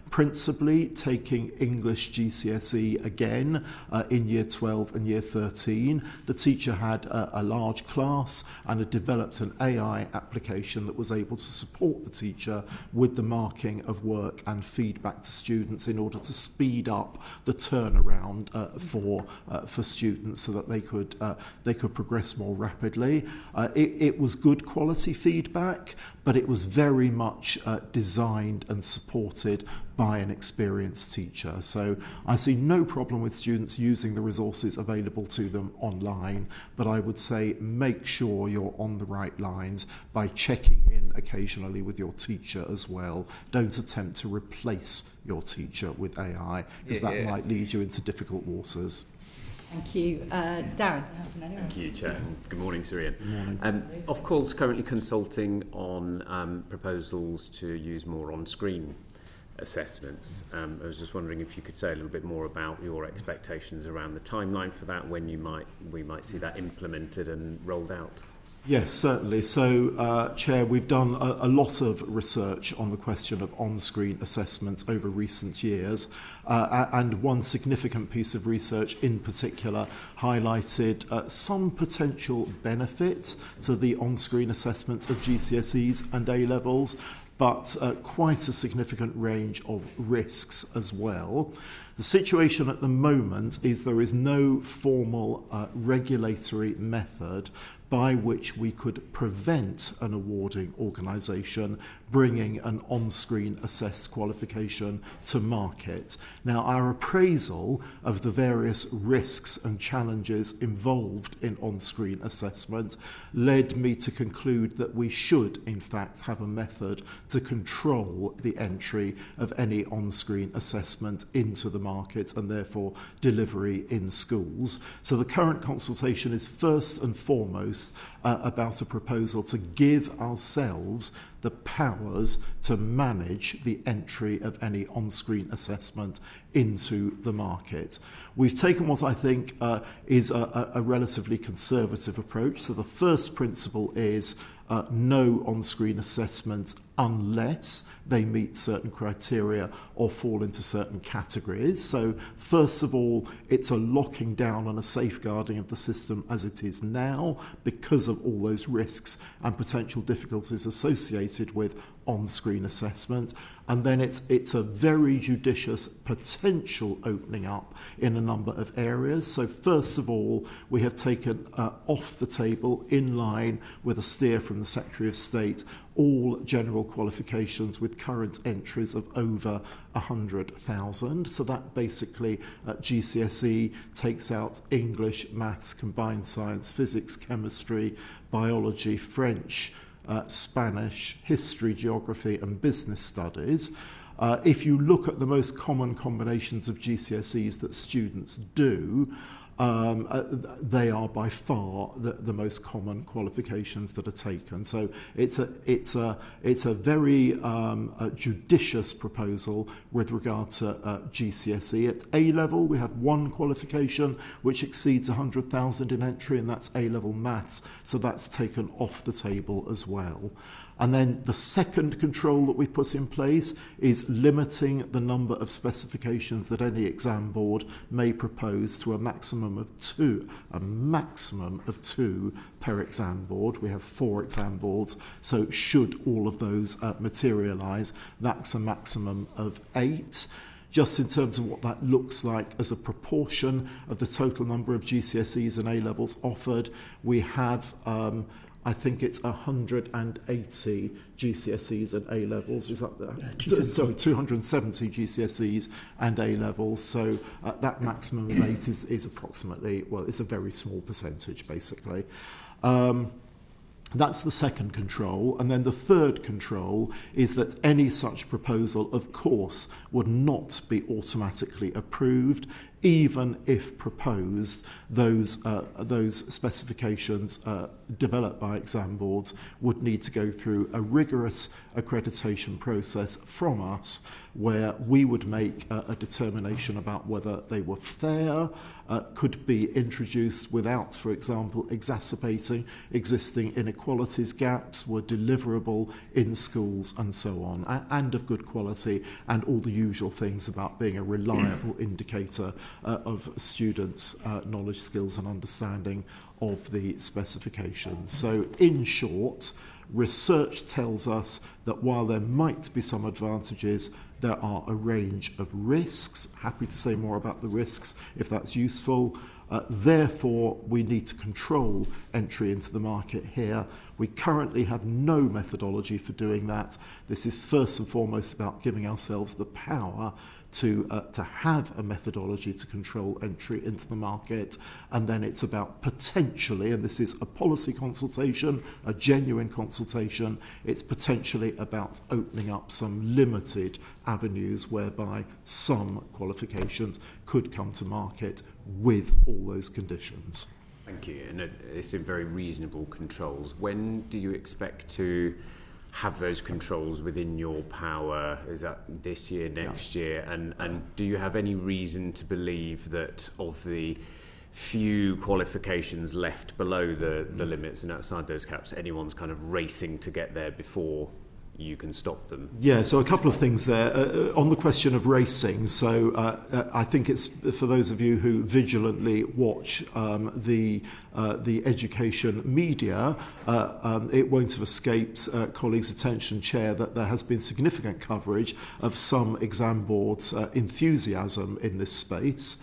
principally taking English GCSE again in Year 12 and Year 13. The teacher had a large class and had developed an AI application that was able to support the teacher with the marking of work and feedback to students in order to speed up the turnaround for students so that they could progress more rapidly. It was good quality feedback, but it was very much designed and supported by an experienced teacher. So I see no problem with students using the resources available to them online, but I would say make sure you're on the right lines by checking in occasionally with your teacher as well. Don't attempt to replace your teacher with AI, because that might lead you into difficult waters. Thank you. Darren. Thank you, Chair. Good morning, Syrian. Good morning. Ofqual's currently consulting on proposals to use more on-screen assessments. I was just wondering if you could say a little bit more about your expectations around the timeline for that, when we might see that implemented and rolled out. Yes, certainly. So, Chair, we've done a lot of research on the question of on-screen assessments over recent years, and one significant piece of research in particular highlighted some potential benefit to the on-screen assessment of GCSEs and A-levels, but quite a significant range of risks as well. The situation at the moment is there is no formal regulatory method by which we could prevent an awarding organisation bringing an on-screen assessed qualification to market. Now, our appraisal of the various risks and challenges involved in on-screen assessment led me to conclude that we should, in fact, have a method to control the entry of any on-screen assessment into the market and therefore delivery in schools. So the current consultation is first and foremost about a proposal to give ourselves the powers to manage the entry of any on-screen assessment into the market. We've taken what I think is a relatively conservative approach. So the first principle is no on-screen assessment unless they meet certain criteria or fall into certain categories. So first of all, it's a locking down and a safeguarding of the system as it is now because of all those risks and potential difficulties associated with on-screen assessment. And then it's a very judicious potential opening up in a number of areas. So first of all, we have taken off the table, in line with a steer from the Secretary of State, all general qualifications with current entries of over 100,000. So that basically at GCSE takes out English, maths, combined science, physics, chemistry, biology, French, Spanish, history, geography and business studies. If you look at the most common combinations of GCSEs that students do, they are by far the most common qualifications that are taken. So it's a very judicious proposal with regard to GCSE. At A level, we have one qualification which exceeds 100,000 in entry, and that's A level maths. So that's taken off the table as well. And then the second control that we put in place is limiting the number of specifications that any exam board may propose to a maximum of two per exam board. We have 4 exam boards, so should all of those materialise, that's a maximum of 8. Just in terms of what that looks like as a proportion of the total number of GCSEs and A-levels offered, we have I think it's 180 GCSEs and A-levels. Is that 270 GCSEs and A-levels. So that maximum of 8 is approximately, well, it's a very small percentage, basically. That's the second control. And then the third control is that any such proposal, of course, would not be automatically approved, even if proposed. Those specifications developed by exam boards would need to go through a rigorous accreditation process from us, where we would make a determination about whether they were fair, could be introduced without, for example, exacerbating existing inequalities, gaps, were deliverable in schools and so on, and of good quality, and all the usual things about being a reliable indicator of students' knowledge, skills and understanding of the specifications. So in short, research tells us that while there might be some advantages, there are a range of risks. Happy to say more about the risks if that's useful. Therefore, we need to control entry into the market here. We currently have no methodology for doing that. This is first and foremost about giving ourselves the power to have a methodology to control entry into the market, and then it's about potentially, and this is a policy consultation, a genuine consultation, it's potentially about opening up some limited avenues whereby some qualifications could come to market with all those conditions. Thank you, and it's in very reasonable controls. When do you expect to have those controls within your power? Is that this year, next year? And do you have any reason to believe that of the few qualifications left below the limits and outside those caps, anyone's kind of racing to get there before you can stop them? Yeah, so a couple of things there. On the question of racing, so I think it's for those of you who vigilantly watch the the education media, it won't have escaped colleagues' attention, Chair, that there has been significant coverage of some exam boards' enthusiasm in this space.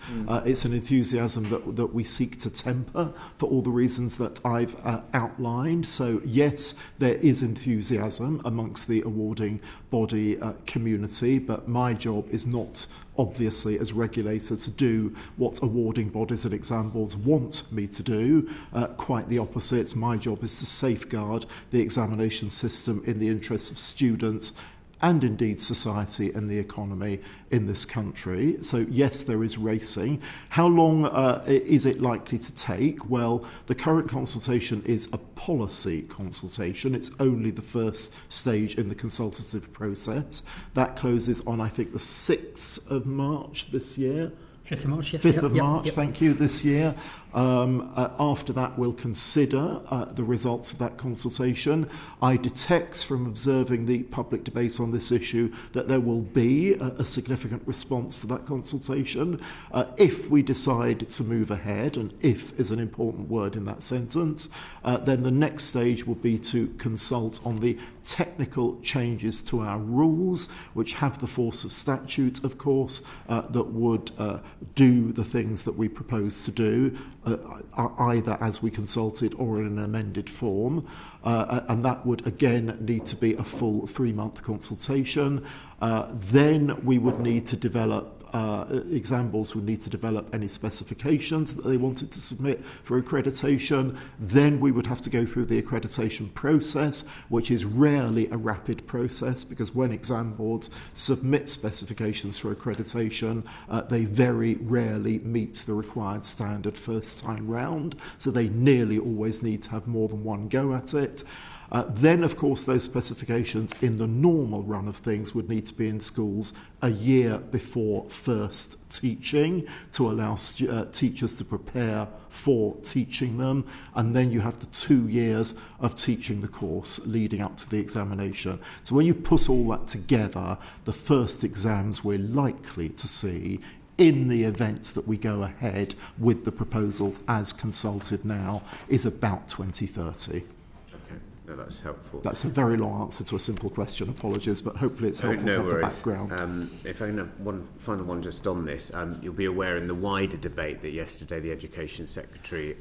It's an enthusiasm that we seek to temper for all the reasons that I've outlined. So yes, there is enthusiasm amongst the awarding body community, but my job is not obviously as regulator to do what awarding bodies and exam boards want me to do. Quite the opposite. My job is to safeguard the examination system in the interests of students and indeed society and the economy in this country. So yes, there is racing. How long is it likely to take? Well, the current consultation is a policy consultation. It's only the first stage in the consultative process. That closes on, I think, the 6th of March this year. 5th of March, yes. 5th of March, thank you, this year. After that, we'll consider the results of that consultation. I detect from observing the public debate on this issue that there will be a significant response to that consultation. If we decide to move ahead, and if is an important word in that sentence, then the next stage will be to consult on the technical changes to our rules, which have the force of statute, of course, that would do the things that we propose to do, either as we consulted or in an amended form. And that would again need to be a full 3-month consultation. Then we would need to develop exam boards would need to develop any specifications that they wanted to submit for accreditation. Then we would have to go through the accreditation process, which is rarely a rapid process, because when exam boards submit specifications for accreditation, they very rarely meet the required standard first time round, so they nearly always need to have more than one go at it. Then, of course, those specifications in the normal run of things would need to be in schools a year before first teaching to allow teachers to prepare for teaching them. And then you have the 2 years of teaching the course leading up to the examination. So when you put all that together, the first exams we're likely to see in the event that we go ahead with the proposals as consulted now is about 2030. No, that's helpful. That's a very long answer to a simple question. Apologies, but hopefully it's helpful to have the background. If I can have one final one just on this, you'll be aware in the wider debate that yesterday the Education Secretary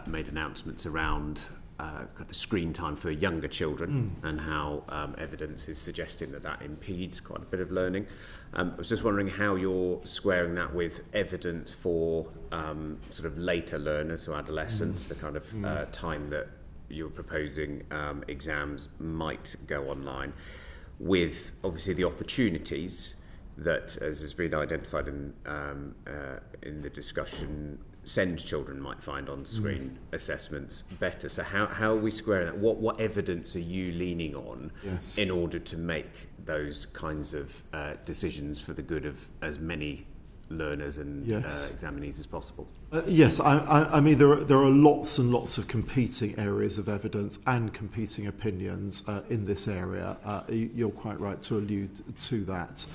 made announcements around kind of screen time for younger children and how evidence is suggesting that impedes quite a bit of learning. I was just wondering how you're squaring that with evidence for sort of later learners, so adolescents, the kind of time that you're proposing exams might go online, with obviously the opportunities that, as has been identified in the discussion, SEND children might find on-screen assessments better. So how are we squaring that? What evidence are you leaning on in order to make those kinds of decisions for the good of as many learners and examinees as possible? Yes, I mean there are lots and lots of competing areas of evidence and competing opinions in this area. You're quite right to allude to that.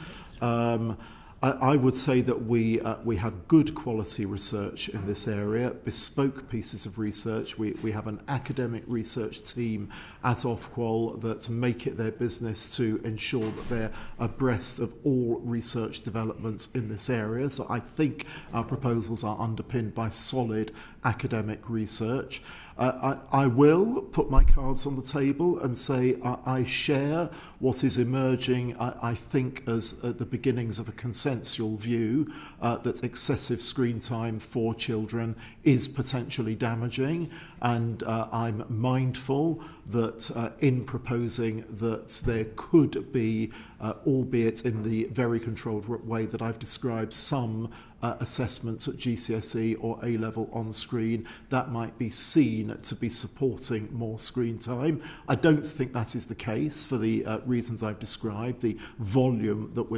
I would say that we have good quality research in this area, bespoke pieces of research. We have an academic research team at Ofqual that make it their business to ensure that they're abreast of all research developments in this area. So I think our proposals are underpinned by solid academic research. I will put my cards on the table and say I share what is emerging, I think, as the beginnings of a consensual view that excessive screen time for children is potentially damaging. And I'm mindful that in proposing that there could be, albeit in the very controlled way that I've described, some assessments at GCSE or A-level on screen that might be seen to be supporting more screen time. I don't think that is the case for the reasons I've described. The volume that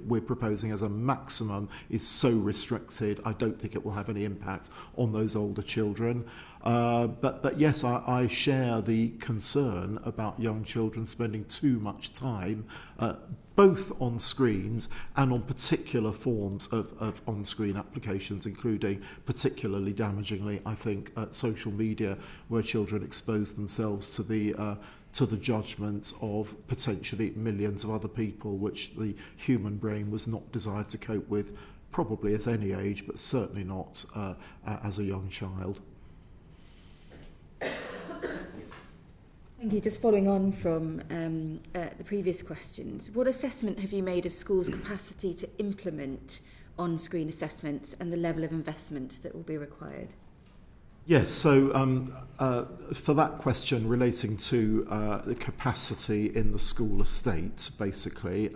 we're proposing as a maximum is so restricted, I don't think it will have any impact on those older children. But yes, I share the concern about young children spending too much time both on screens and on particular forms of on-screen applications, including particularly damagingly, I think, social media, where children expose themselves to the judgment of potentially millions of other people, which the human brain was not designed to cope with, probably at any age, but certainly not as a young child. Thank you. Just following on from the previous questions, what assessment have you made of schools' capacity to implement on-screen assessments and the level of investment that will be required? Yes, so for that question relating to the capacity in the school estate, basically,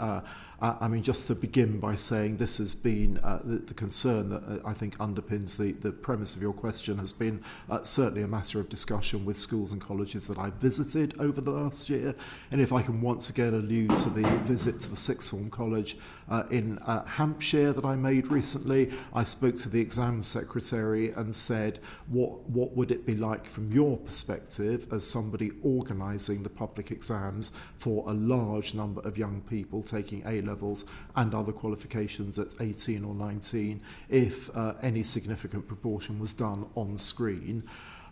I mean, just to begin by saying this has been the concern that I think underpins the premise of your question has been certainly a matter of discussion with schools and colleges that I've visited over the last year. And if I can once again allude to the visit to the Sixth Form College in Hampshire that I made recently, I spoke to the exam secretary and said, what would it be like from your perspective as somebody organising the public exams for a large number of young people taking A-levels and other qualifications at 18 or 19 if any significant proportion was done on screen?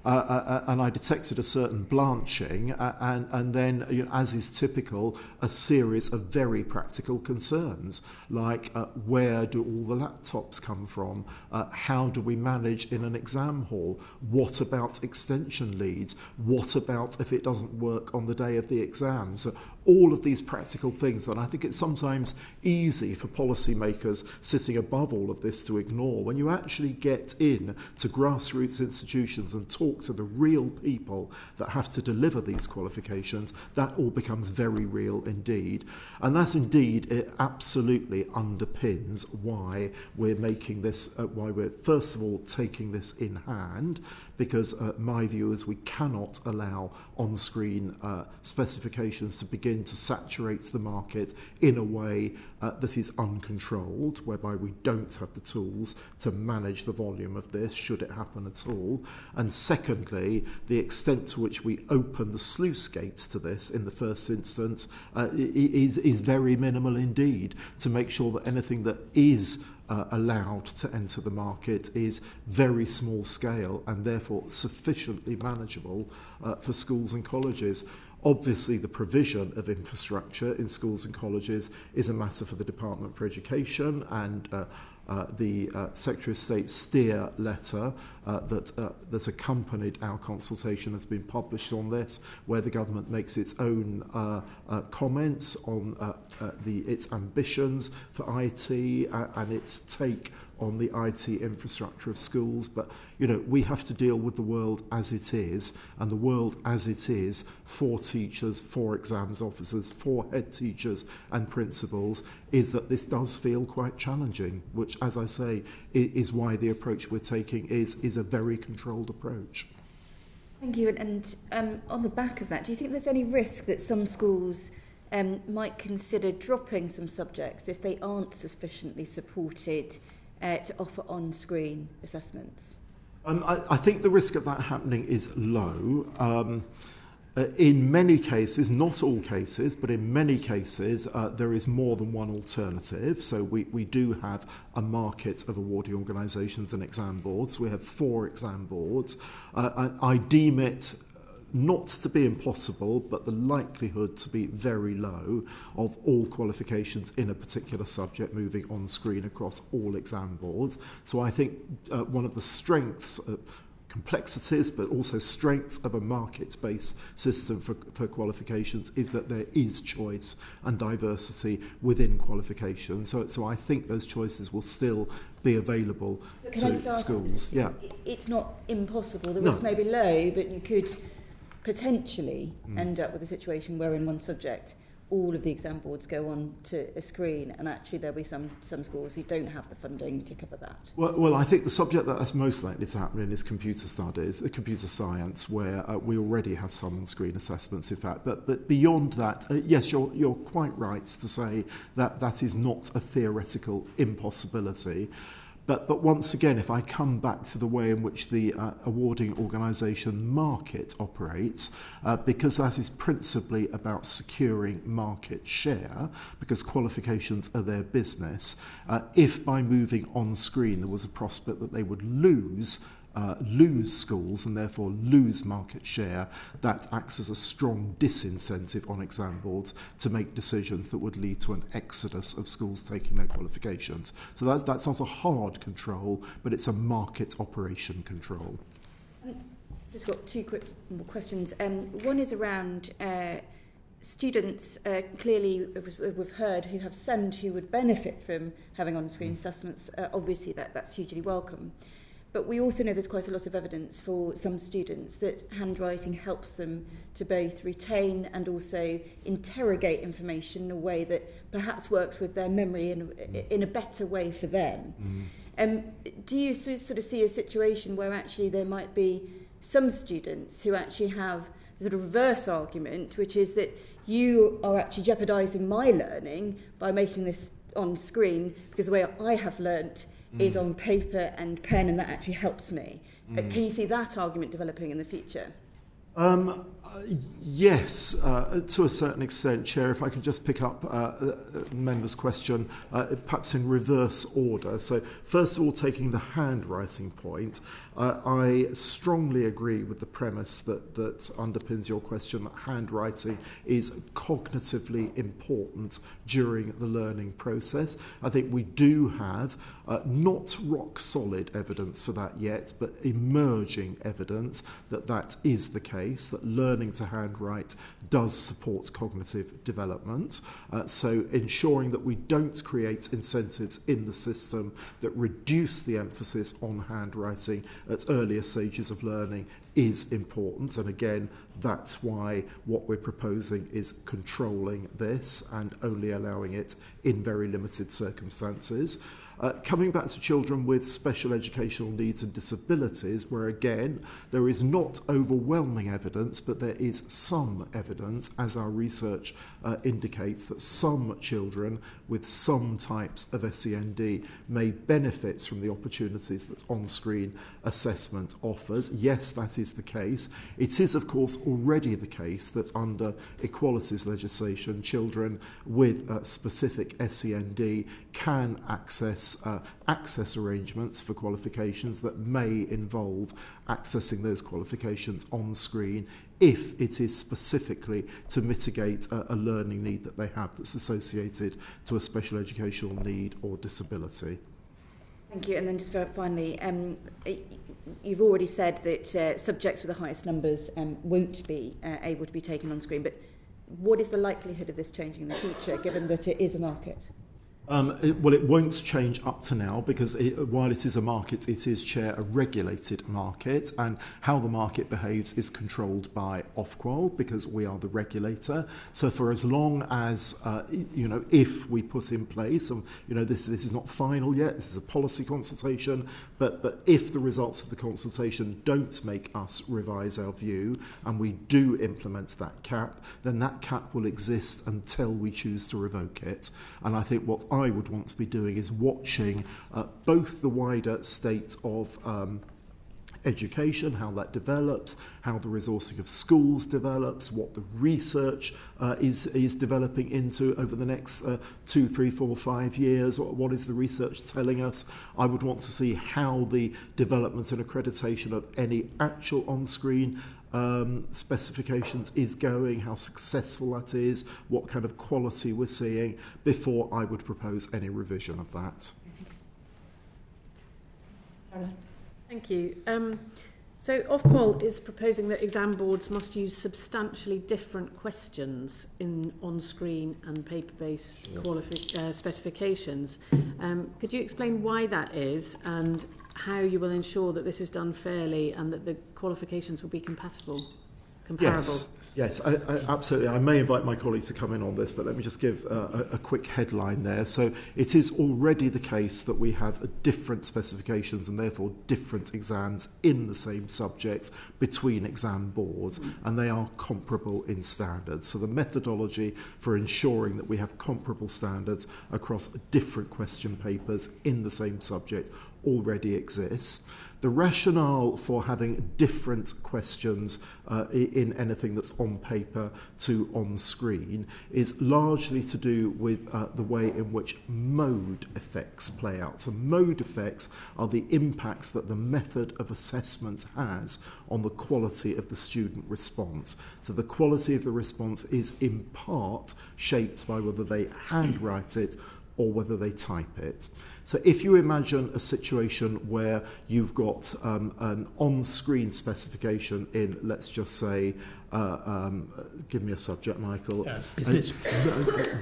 And I detected a certain blanching and then, you know, as is typical, a series of very practical concerns, like where do all the laptops come from? How do we manage in an exam hall? What about extension leads? What about if it doesn't work on the day of the exam? So all of these practical things that I think it's sometimes easy for policymakers sitting above all of this to ignore. When you actually get in to grassroots institutions and talk to the real people that have to deliver these qualifications, that all becomes very real indeed. And that indeed, it absolutely underpins why we're making this, why we're first of all taking this in hand, because my view is we cannot allow on-screen specifications to begin to saturate the market in a way that is uncontrolled, whereby we don't have the tools to manage the volume of this, should it happen at all. And secondly, the extent to which we open the sluice gates to this in the first instance is very minimal indeed, to make sure that anything that is allowed to enter the market is very small scale and therefore sufficiently manageable for schools and colleges. Obviously, the provision of infrastructure in schools and colleges is a matter for the Department for Education, and the Secretary of State's steer letter that accompanied our consultation has been published on this, where the government makes its own comments on its ambitions for IT and its take on the IT infrastructure of schools. But, you know, we have to deal with the world as it is, and the world as it is for teachers, for exams officers, for head teachers and principals, is that this does feel quite challenging, which, as I say, is why the approach we're taking is a very controlled approach. Thank you. And on the back of that, do you think there's any risk that some schools might consider dropping some subjects if they aren't sufficiently supported to offer on-screen assessments? I think the risk of that happening is low. In many cases, not all cases, but in many cases, there is more than one alternative. So we do have a market of awarding organisations and exam boards. We have 4 exam boards. I deem it not to be impossible, but the likelihood to be very low of all qualifications in a particular subject moving on screen across all exam boards. So I think one of the strengths, complexities, but also strengths of a market-based system for qualifications is that there is choice and diversity within qualifications. So I think those choices will still be available to schools. Yeah, it's not impossible. The risk may be low, but you could potentially end up with a situation where in one subject all of the exam boards go on to a screen, and actually there'll be some schools who don't have the funding to cover that. Well, I think the subject that's most likely to happen in is computer studies, computer science, where we already have some on-screen assessments, in fact. But beyond that, yes, you're quite right to say that that is not a theoretical impossibility. But once again, if I come back to the way in which the awarding organisation market operates, because that is principally about securing market share, because qualifications are their business, if by moving on screen there was a prospect that they would lose schools and therefore lose market share, that acts as a strong disincentive on exam boards to make decisions that would lead to an exodus of schools taking their qualifications. So that's not a hard control, but it's a market operation control. Just got two quick questions. One is around students, clearly we've heard, who have sons who would benefit from having on-screen assessments. Obviously that's hugely welcome. But we also know there's quite a lot of evidence for some students that handwriting helps them to both retain and also interrogate information in a way that perhaps works with their memory in a better way for them. Do you sort of see a situation where actually there might be some students who actually have the sort of reverse argument, which is that you are actually jeopardising my learning by making this on screen, because the way I have learnt is on paper and pen, and that actually helps me. Can you see that argument developing in the future? Yes, to a certain extent, Chair. If I can just pick up the member's question, perhaps in reverse order. So, first of all, taking the handwriting point, I strongly agree with the premise that underpins your question, that handwriting is cognitively important during the learning process. I think we do have not rock-solid evidence for that yet, but emerging evidence that is the case, that learning to handwrite does support cognitive development. So ensuring that we don't create incentives in the system that reduce the emphasis on handwriting at earlier stages of learning is important. And again, that's why what we're proposing is controlling this and only allowing it in very limited circumstances. Coming back to children with special educational needs and disabilities, where again, there is not overwhelming evidence, but there is some evidence, as our research indicates, that some children with some types of SEND may benefit from the opportunities that on-screen assessment offers. Yes, that is the case. It is, of course, already the case that under equalities legislation, children with specific SEND can access arrangements for qualifications that may involve accessing those qualifications on screen if it is specifically to mitigate a learning need that they have that's associated to a special educational need or disability. Thank you. And then just finally, you've already said that subjects with the highest numbers won't be able to be taken on screen, but what is the likelihood of this changing in the future, given that it is a market? Well, it won't change up to now because while it is a market, it is, Chair, a regulated market, and how the market behaves is controlled by Ofqual because we are the regulator. So for as long as, if we put in place, and this is not final yet, this is a policy consultation, but if the results of the consultation don't make us revise our view and we do implement that cap, then that cap will exist until we choose to revoke it. And I think what I would want to be doing is watching both the wider state of education, how that develops, how the resourcing of schools develops, what the research is developing into over the next 2, 3, 4, 5 years. What is the research telling us? I would want to see how the development and accreditation of any actual on-screen specifications is going, how successful that is, what kind of quality we're seeing, before I would propose any revision of that. Thank you. So Ofqual is proposing that exam boards must use substantially different questions in on-screen and paper-based specifications. Could you explain why that is and how you will ensure that this is done fairly and that the qualifications will be comparable? Yes, absolutely. I may invite my colleagues to come in on this, but let me just give a quick headline there. So it is already the case that we have different specifications and therefore different exams in the same subject between exam boards, and they are comparable in standards. So the methodology for ensuring that we have comparable standards across different question papers in the same subject already exists. The rationale for having different questions in anything that's on paper to on screen is largely to do with the way in which mode effects play out. So mode effects are the impacts that the method of assessment has on the quality of the student response. So the quality of the response is in part shaped by whether they handwrite it or whether they type it. So if you imagine a situation where you've got an on-screen specification in, let's just say, give me a subject, Michael. Business.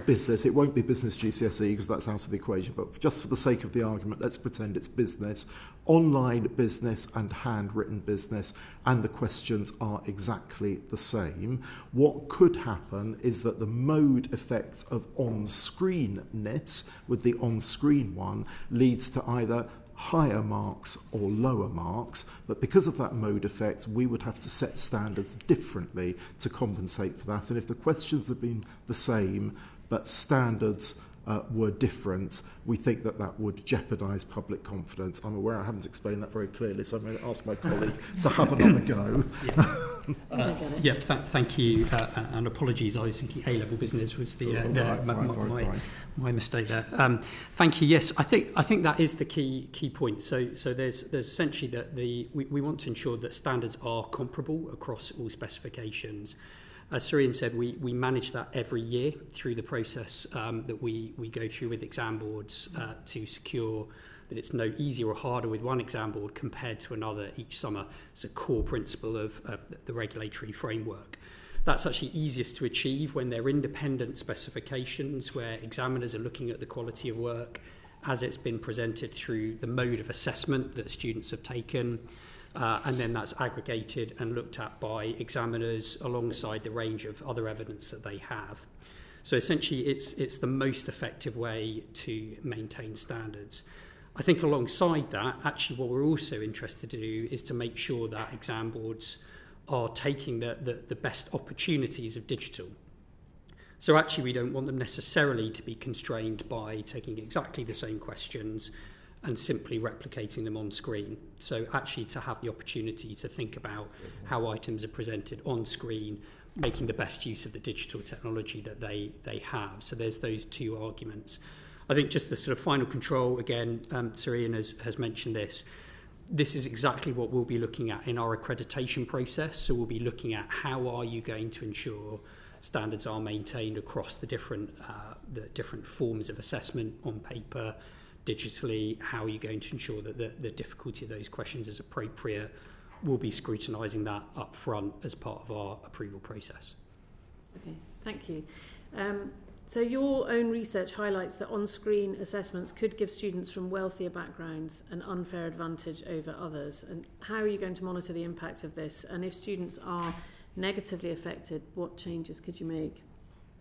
Business. It won't be business GCSE because that's out of the equation, but just for the sake of the argument, let's pretend it's business. Online business and handwritten business, and the questions are exactly the same. What could happen is that the mode effect of on-screenness with the on-screen one leads to either higher marks or lower marks, but because of that mode effect, we would have to set standards differently to compensate for that. And if the questions had been the same, but standards were different, we think that that would jeopardise public confidence. I'm aware I haven't explained that very clearly, so I'm going to ask my colleague to have another go. Thank you, and apologies. I was thinking A-level business was my mistake there. Thank you. Yes, I think that is the key point. So there's essentially that we want to ensure that standards are comparable across all specifications. As Surian said, we manage that every year through the process that we go through with exam boards to secure that it's no easier or harder with one exam board compared to another each summer. It's a core principle of the regulatory framework. That's actually easiest to achieve when they're independent specifications where examiners are looking at the quality of work as it's been presented through the mode of assessment that students have taken. And then that's aggregated and looked at by examiners alongside the range of other evidence that they have. So essentially, it's the most effective way to maintain standards. I think alongside that, actually what we're also interested to do is to make sure that exam boards are taking the best opportunities of digital. So actually we don't want them necessarily to be constrained by taking exactly the same questions and simply replicating them on screen. So actually to have the opportunity to think about how items are presented on screen, making the best use of the digital technology that they have. So there's those two arguments. I think just the sort of final control, again, Surian has mentioned this. This is exactly what we'll be looking at in our accreditation process. So we'll be looking at how are you going to ensure standards are maintained across the different forms of assessment on paper, digitally. How are you going to ensure that the difficulty of those questions is appropriate? We'll be scrutinising that up front as part of our approval process. Okay, thank you. So your own research highlights that on-screen assessments could give students from wealthier backgrounds an unfair advantage over others. And how are you going to monitor the impact of this? And if students are negatively affected, what changes could you make?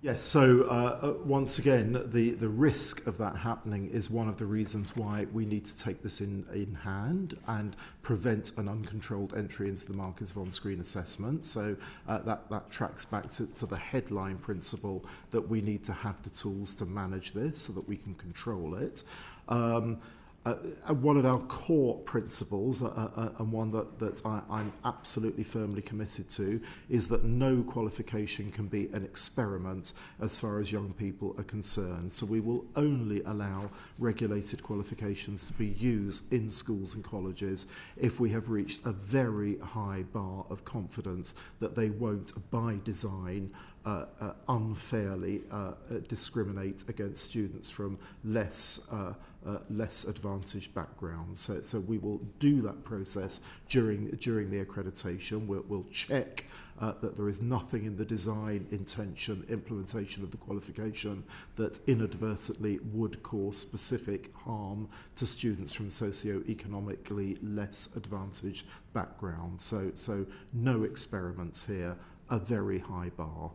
Yes, so once again, the risk of that happening is one of the reasons why we need to take this in hand and prevent an uncontrolled entry into the markets of on-screen assessment. So that tracks back to the headline principle that we need to have the tools to manage this so that we can control it. One of our core principles, and one that I'm absolutely firmly committed to, is that no qualification can be an experiment as far as young people are concerned. So we will only allow regulated qualifications to be used in schools and colleges if we have reached a very high bar of confidence that they won't, by design, unfairly discriminate against students from less advantaged backgrounds. So we will do that process during the accreditation. We'll check that there is nothing in the design, intention, implementation of the qualification that inadvertently would cause specific harm to students from socio-economically less advantaged backgrounds. So no experiments here, a very high bar.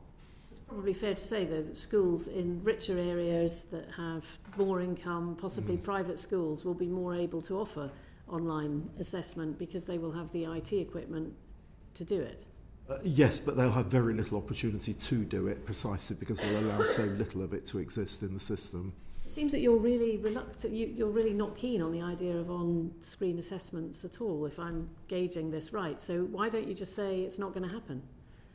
Probably fair to say, though, that schools in richer areas that have more income, possibly private schools, will be more able to offer online assessment because they will have the IT equipment to do it. Yes, but they'll have very little opportunity to do it precisely because we'll allow so little of it to exist in the system. It seems that you're really reluctant, you're really not keen on the idea of on-screen assessments at all, if I'm gauging this right. So why don't you just say it's not going to happen?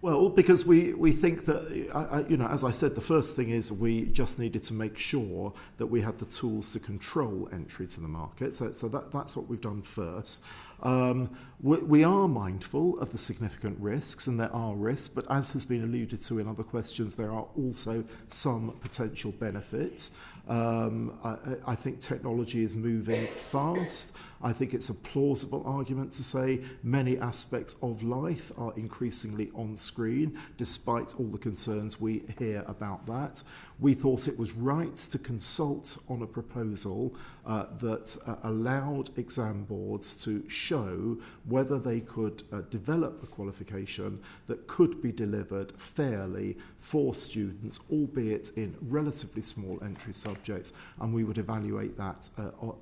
Well, because we think that, as I said, the first thing is we just needed to make sure that we had the tools to control entry to the market. So that's what we've done first. We are mindful of the significant risks, and there are risks, but as has been alluded to in other questions, there are also some potential benefits. I think technology is moving fast. I think it's a plausible argument to say many aspects of life are increasingly on screen, despite all the concerns we hear about that. We thought it was right to consult on a proposal that allowed exam boards to show whether they could develop a qualification that could be delivered fairly for students, albeit in relatively small entry subjects, and we would evaluate that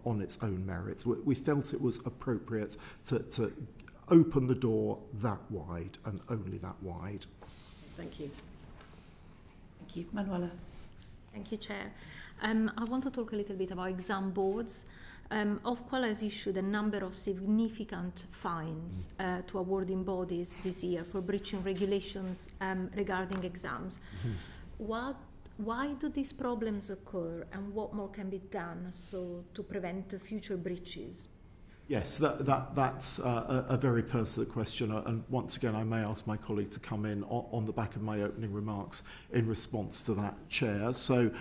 on its own merits. We felt it was appropriate to open the door that wide and only that wide. Thank you. Thank you. Manuela. Thank you, Chair. I want to talk a little bit about exam boards. Ofqual has issued a number of significant fines to awarding bodies this year for breaching regulations regarding exams. Why do these problems occur, and what more can be done to prevent future breaches? Yes, that's a very personal question, and once again I may ask my colleague to come in on the back of my opening remarks in response to that, Chair. So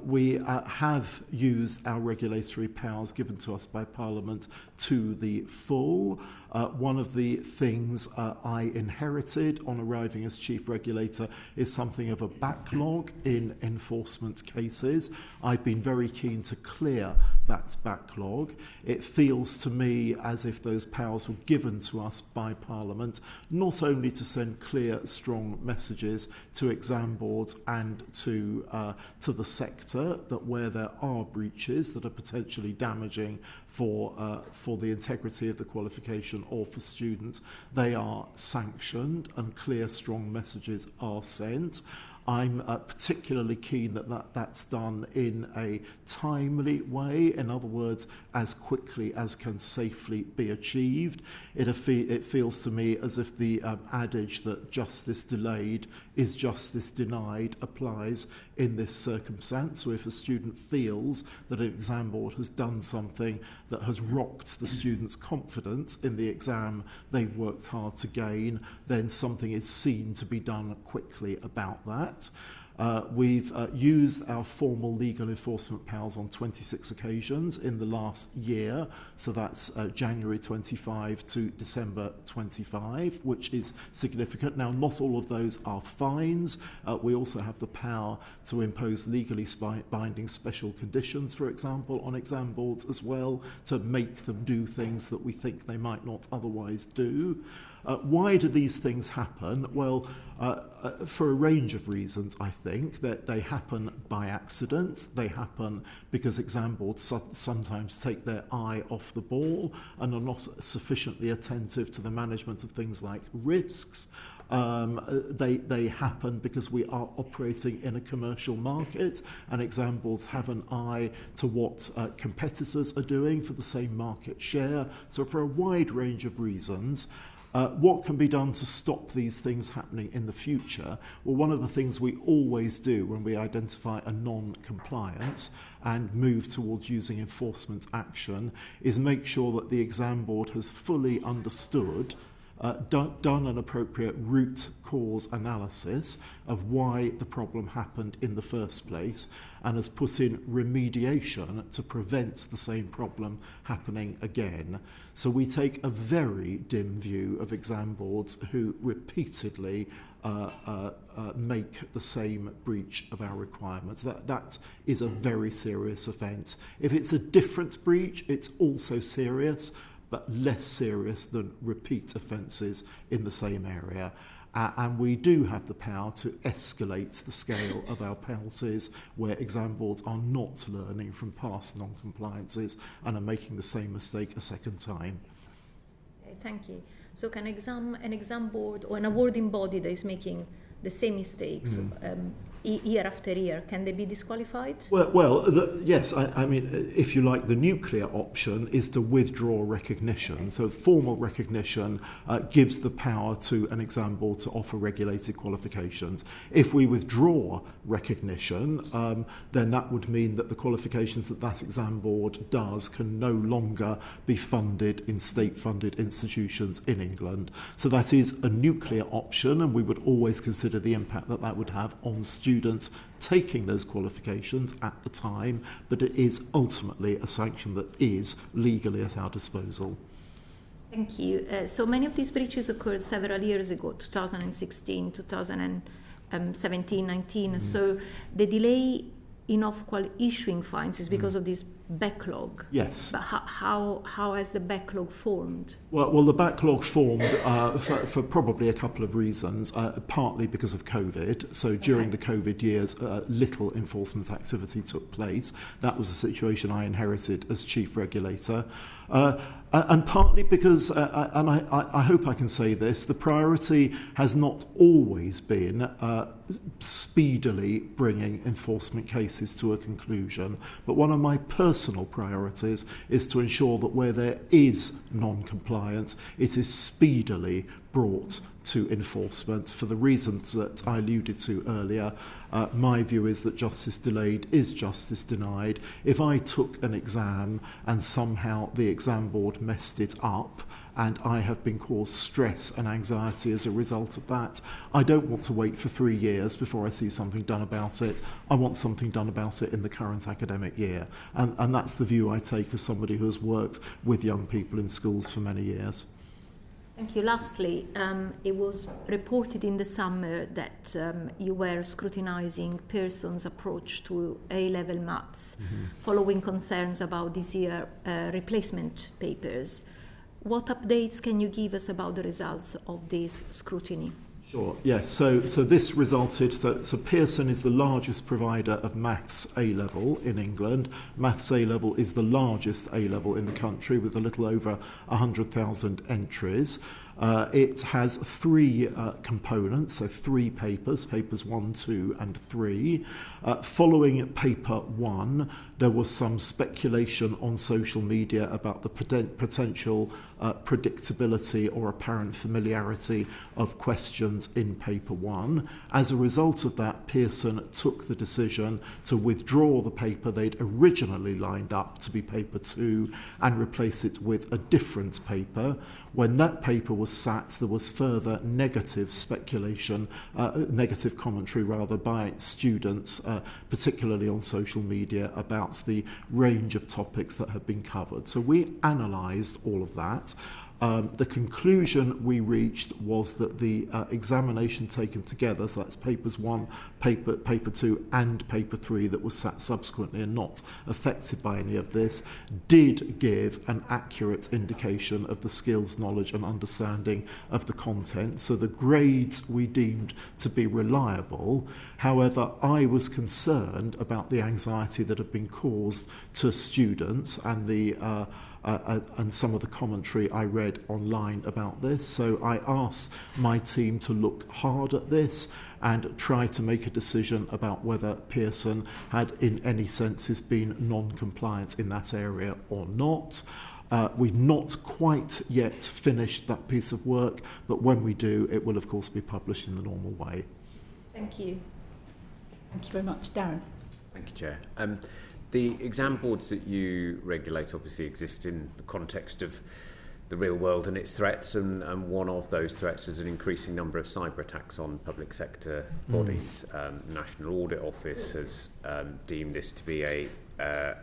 we have used our regulatory powers given to us by Parliament to the full. One of the things I inherited on arriving as Chief Regulator is something of a backlog in enforcement cases. I've been very keen to clear that backlog. It feels to me as if those powers were given to us by Parliament, not only to send clear, strong messages to exam boards and to the sector that where there are breaches that are potentially damaging for the integrity of the qualification or for students, they are sanctioned and clear, strong messages are sent. I'm particularly keen that that's done in a timely way, in other words, as quickly as can safely be achieved. It feels to me as if the adage that justice delayed is justice denied applies in this circumstance. So if a student feels that an exam board has done something that has rocked the student's confidence in the exam they've worked hard to gain, then something is seen to be done quickly about that. We've used our formal legal enforcement powers on 26 occasions in the last year, so that's January 25 to December 25, which is significant. Now, not all of those are fines. We also have the power to impose legally binding special conditions, for example, on exam boards as well, to make them do things that we think they might not otherwise do. Why do these things happen? Well, for a range of reasons, I think. That they happen by accident. They happen because exam boards sometimes take their eye off the ball and are not sufficiently attentive to the management of things like risks. They happen because we are operating in a commercial market, and exam boards have an eye to what competitors are doing for the same market share. So for a wide range of reasons, what can be done to stop these things happening in the future? Well, one of the things we always do when we identify a non-compliance and move towards using enforcement action is make sure that the exam board has fully understood, done an appropriate root cause analysis of why the problem happened in the first place, and has put in remediation to prevent the same problem happening again. So we take a very dim view of exam boards who repeatedly make the same breach of our requirements. That is a very serious offence. If it's a different breach, it's also serious, but less serious than repeat offences in the same area. And we do have the power to escalate the scale of our penalties where exam boards are not learning from past non-compliances and are making the same mistake a second time. Okay, thank you. So can an exam board or an awarding body that is making the same mistakes year after year, can they be disqualified? Yes. I mean, if you like, the nuclear option is to withdraw recognition. So formal recognition gives the power to an exam board to offer regulated qualifications. If we withdraw recognition, then that would mean that the qualifications that exam board does can no longer be funded in state-funded institutions in England. So that is a nuclear option, and we would always consider the impact that would have on students taking those qualifications at the time, but it is ultimately a sanction that is legally at our disposal. Thank you. So many of these breaches occurred several years ago, 2016, 2017, 19. So the delay in Ofqual issuing fines is because of this backlog. Yes. But how has the backlog formed? Well, the backlog formed for probably a couple of reasons. Partly because of COVID. So during the COVID years, little enforcement activity took place. That was a situation I inherited as chief regulator. And partly because, and I hope I can say this, the priority has not always been speedily bringing enforcement cases to a conclusion. But one of my personal priorities is to ensure that where there is non-compliance, it is speedily brought to enforcement. For the reasons that I alluded to earlier, my view is that justice delayed is justice denied. If I took an exam and somehow the exam board messed it up, and I have been caused stress and anxiety as a result of that, I don't want to wait for 3 years before I see something done about it. I want something done about it in the current academic year. And that's the view I take as somebody who has worked with young people in schools for many years. Thank you. Lastly, it was reported in the summer that you were scrutinising Pearson's approach to A-level maths, following concerns about this year replacement papers. What updates can you give us about the results of this scrutiny? Sure, yes. So this resulted, so Pearson is the largest provider of maths A-level in England. Maths A-level is the largest A-level in the country with a little over 100,000 entries. It has 3 components, so 3 papers 1, 2 and 3. Following paper 1, there was some speculation on social media about the potential predictability or apparent familiarity of questions in paper 1. As a result of that, Pearson took the decision to withdraw the paper they'd originally lined up to be paper 2 and replace it with a different paper. When that paper was sat, there was further negative speculation, negative commentary rather, by students, particularly on social media, about the range of topics that had been covered. So we analysed all of that. The conclusion we reached was that the examination taken together, so that's papers 1, paper 2 and paper 3 that was sat subsequently and not affected by any of this, did give an accurate indication of the skills, knowledge and understanding of the content. So the grades we deemed to be reliable. However, I was concerned about the anxiety that had been caused to students and and some of the commentary I read online about this. So I asked my team to look hard at this and try to make a decision about whether Pearson had in any senses been non-compliant in that area or not. We've not quite yet finished that piece of work, but when we do, it will of course be published in the normal way. Thank you. Thank you very much. Darren. Thank you, Chair. The exam boards that you regulate obviously exist in the context of the real world and its threats, and one of those threats is an increasing number of cyber attacks on public sector bodies. The National Audit Office has deemed this to be a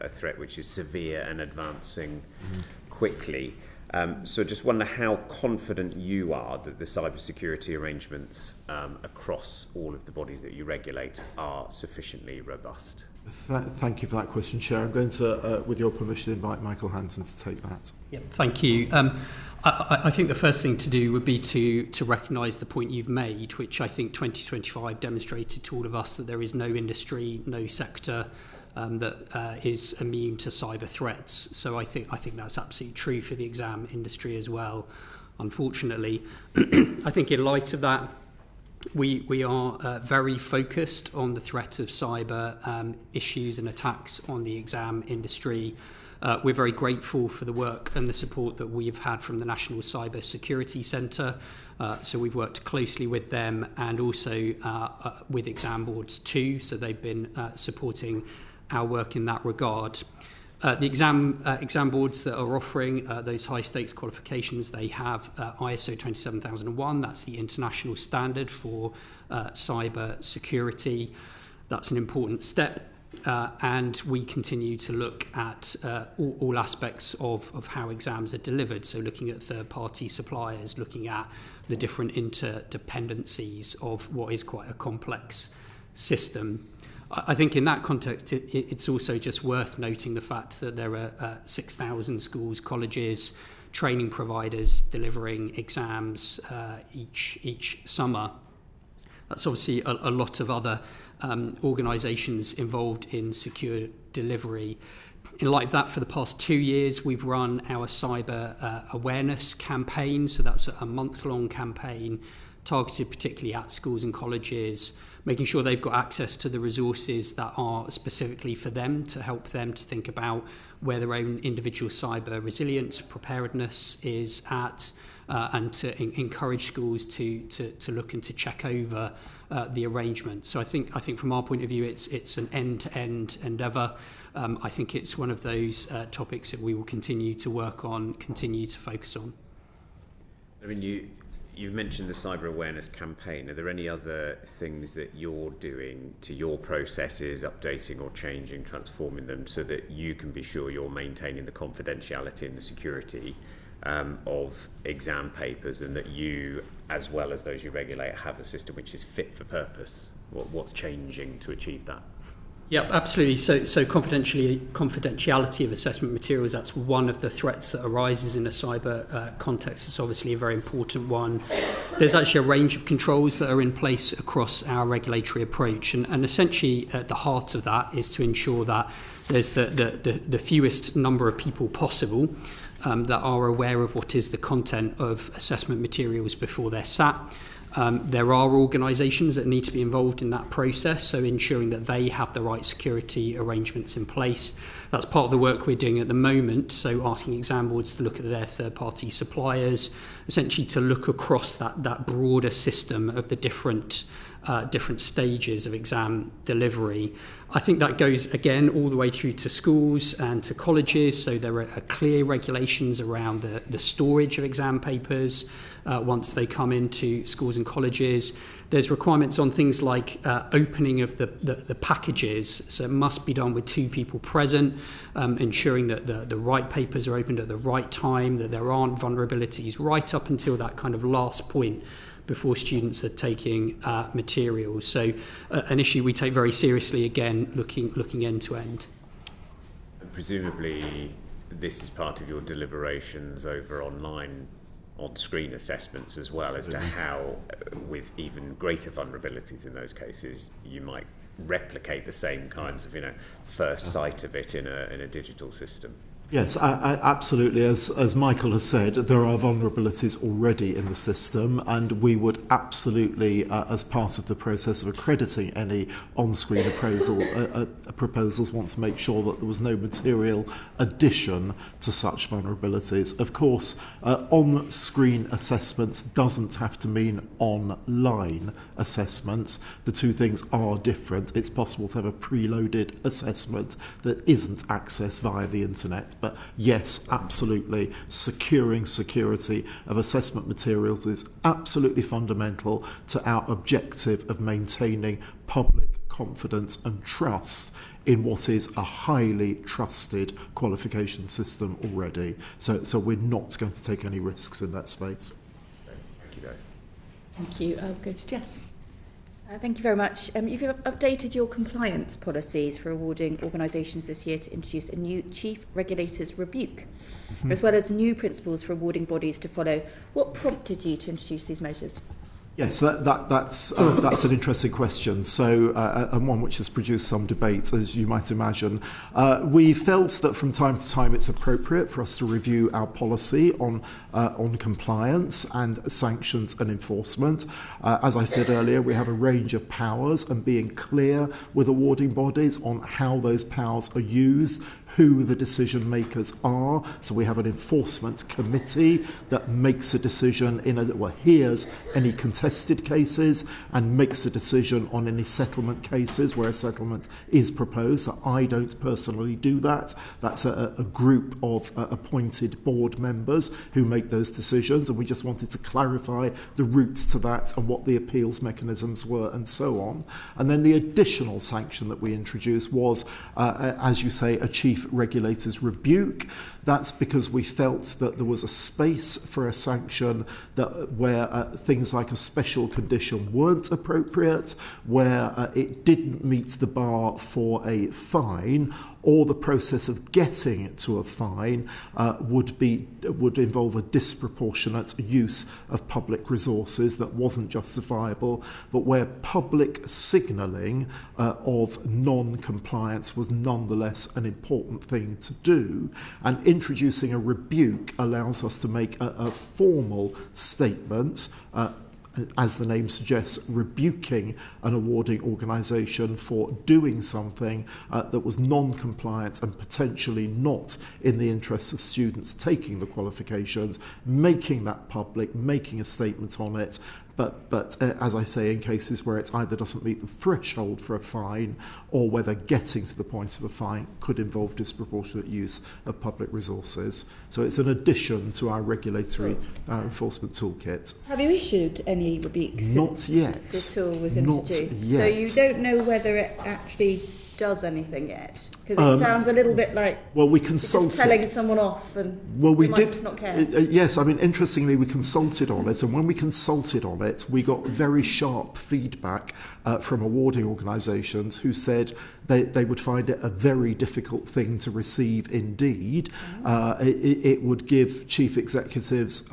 threat which is severe and advancing quickly. So just wonder how confident you are that the cybersecurity arrangements across all of the bodies that you regulate are sufficiently robust. Thank you for that question, Chair. I'm going to, with your permission, invite Michael Hanton to take that. Yep, thank you. I think the first thing to do would be to recognise the point you've made, which I think 2025 demonstrated to all of us that there is no industry, no sector that is immune to cyber threats. So I think that's absolutely true for the exam industry as well, unfortunately. I think in light of that, We are very focused on the threat of cyber issues and attacks on the exam industry. We're very grateful for the work and the support that we've had from the National Cyber Security Centre. So we've worked closely with them and also with exam boards too. So they've been supporting our work in that regard. The exam boards that are offering those high stakes qualifications, they have ISO 27001. That's the international standard for cyber security. That's an important step. And we continue to look at all aspects of how exams are delivered. So looking at third-party suppliers, looking at the different interdependencies of what is quite a complex system. I think in that context, it's also just worth noting the fact that there are 6,000 schools, colleges, training providers delivering exams each summer. That's obviously a lot of other organisations involved in secure delivery. In light of that, for the past 2 years, we've run our cyber awareness campaign. So that's a month-long campaign targeted particularly at schools and colleges, making sure they've got access to the resources that are specifically for them to help them to think about where their own individual cyber resilience preparedness is at, and to encourage schools to look and to check over the arrangement. So I think from our point of view, it's an end-to-end endeavour. I think it's one of those topics that we will continue to work on, continue to focus on. I mean, you mentioned the cyber awareness campaign. Are there any other things that you're doing to your processes, updating or changing, transforming them, so that you can be sure you're maintaining the confidentiality and the security of exam papers, and that you, as well as those you regulate, have a system which is fit for purpose? What's changing to achieve that? Yeah, absolutely. So confidentiality of assessment materials, that's one of the threats that arises in a cyber context. It's obviously a very important one. There's actually a range of controls that are in place across our regulatory approach. And essentially at the heart of that is to ensure that there's the fewest number of people possible that are aware of what is the content of assessment materials before they're sat. There are organisations that need to be involved in that process, so ensuring that they have the right security arrangements in place. That's part of the work we're doing at the moment, so asking exam boards to look at their third-party suppliers, essentially to look across that broader system of the different stages of exam delivery. I think that goes, again, all the way through to schools and to colleges, so there are clear regulations around the storage of exam papers once they come into schools and colleges. There's requirements on things like opening of the packages, so it must be done with 2 people present, ensuring that the right papers are opened at the right time, that there aren't vulnerabilities right up until that kind of last point before students are taking materials. So an issue we take very seriously, again, looking end to end. And presumably this is part of your deliberations over online on-screen assessments as well, as to how, with even greater vulnerabilities in those cases, you might replicate the same kinds of first sight of it in a digital system. Yes, absolutely. As Michael has said, there are vulnerabilities already in the system, and we would absolutely, as part of the process of accrediting any on-screen proposals, want to make sure that there was no material addition to such vulnerabilities. Of course, on-screen assessments doesn't have to mean online assessments. The two things are different. It's possible to have a preloaded assessment that isn't accessed via the internet. But yes, absolutely, securing security of assessment materials is absolutely fundamental to our objective of maintaining public confidence and trust in what is a highly trusted qualification system already. So we're not going to take any risks in that space. Thank you, guys. Thank you. I'll go to Jess. Thank you very much. You've updated your compliance policies for awarding organisations this year to introduce a new Chief Regulator's Rebuke, as well as new principles for awarding bodies to follow. What prompted you to introduce these measures? Yes, that's an interesting question. So, and one which has produced some debate, as you might imagine. We felt that from time to time it's appropriate for us to review our policy on compliance and sanctions and enforcement. As I said earlier, we have a range of powers, and being clear with awarding bodies on how those powers are used, who the decision makers are. So we have an enforcement committee that makes a decision hears any contested cases and makes a decision on any settlement cases where a settlement is proposed. So I don't personally do that. That's a group of appointed board members who make those decisions, and we just wanted to clarify the routes to that and what the appeals mechanisms were and so on. And then the additional sanction that we introduced was, as you say, a chief regulator's rebuke. That's because we felt that there was a space for a sanction where things like a special condition weren't appropriate, where it didn't meet the bar for a fine, or the process of getting to a fine would involve a disproportionate use of public resources that wasn't justifiable, but where public signalling of non-compliance was nonetheless an important thing to do. And introducing a rebuke allows us to make a formal statement, as the name suggests, rebuking an awarding organisation for doing something that was non-compliant and potentially not in the interests of students taking the qualifications, making that public, making a statement on it. But as I say, in cases where it either doesn't meet the threshold for a fine or whether getting to the point of a fine could involve disproportionate use of public resources. So it's an addition to our regulatory enforcement toolkit. Have you issued any rebukes? Not yet. The tool was introduced. Not yet. So you don't know whether it actually does anything yet? Because it sounds a little bit like we consulted, just telling someone off and we might just not care. Yes, I mean, interestingly, we consulted on it, and when we consulted on it, we got very sharp feedback from awarding organisations who said they would find it a very difficult thing to receive indeed. It would give chief executives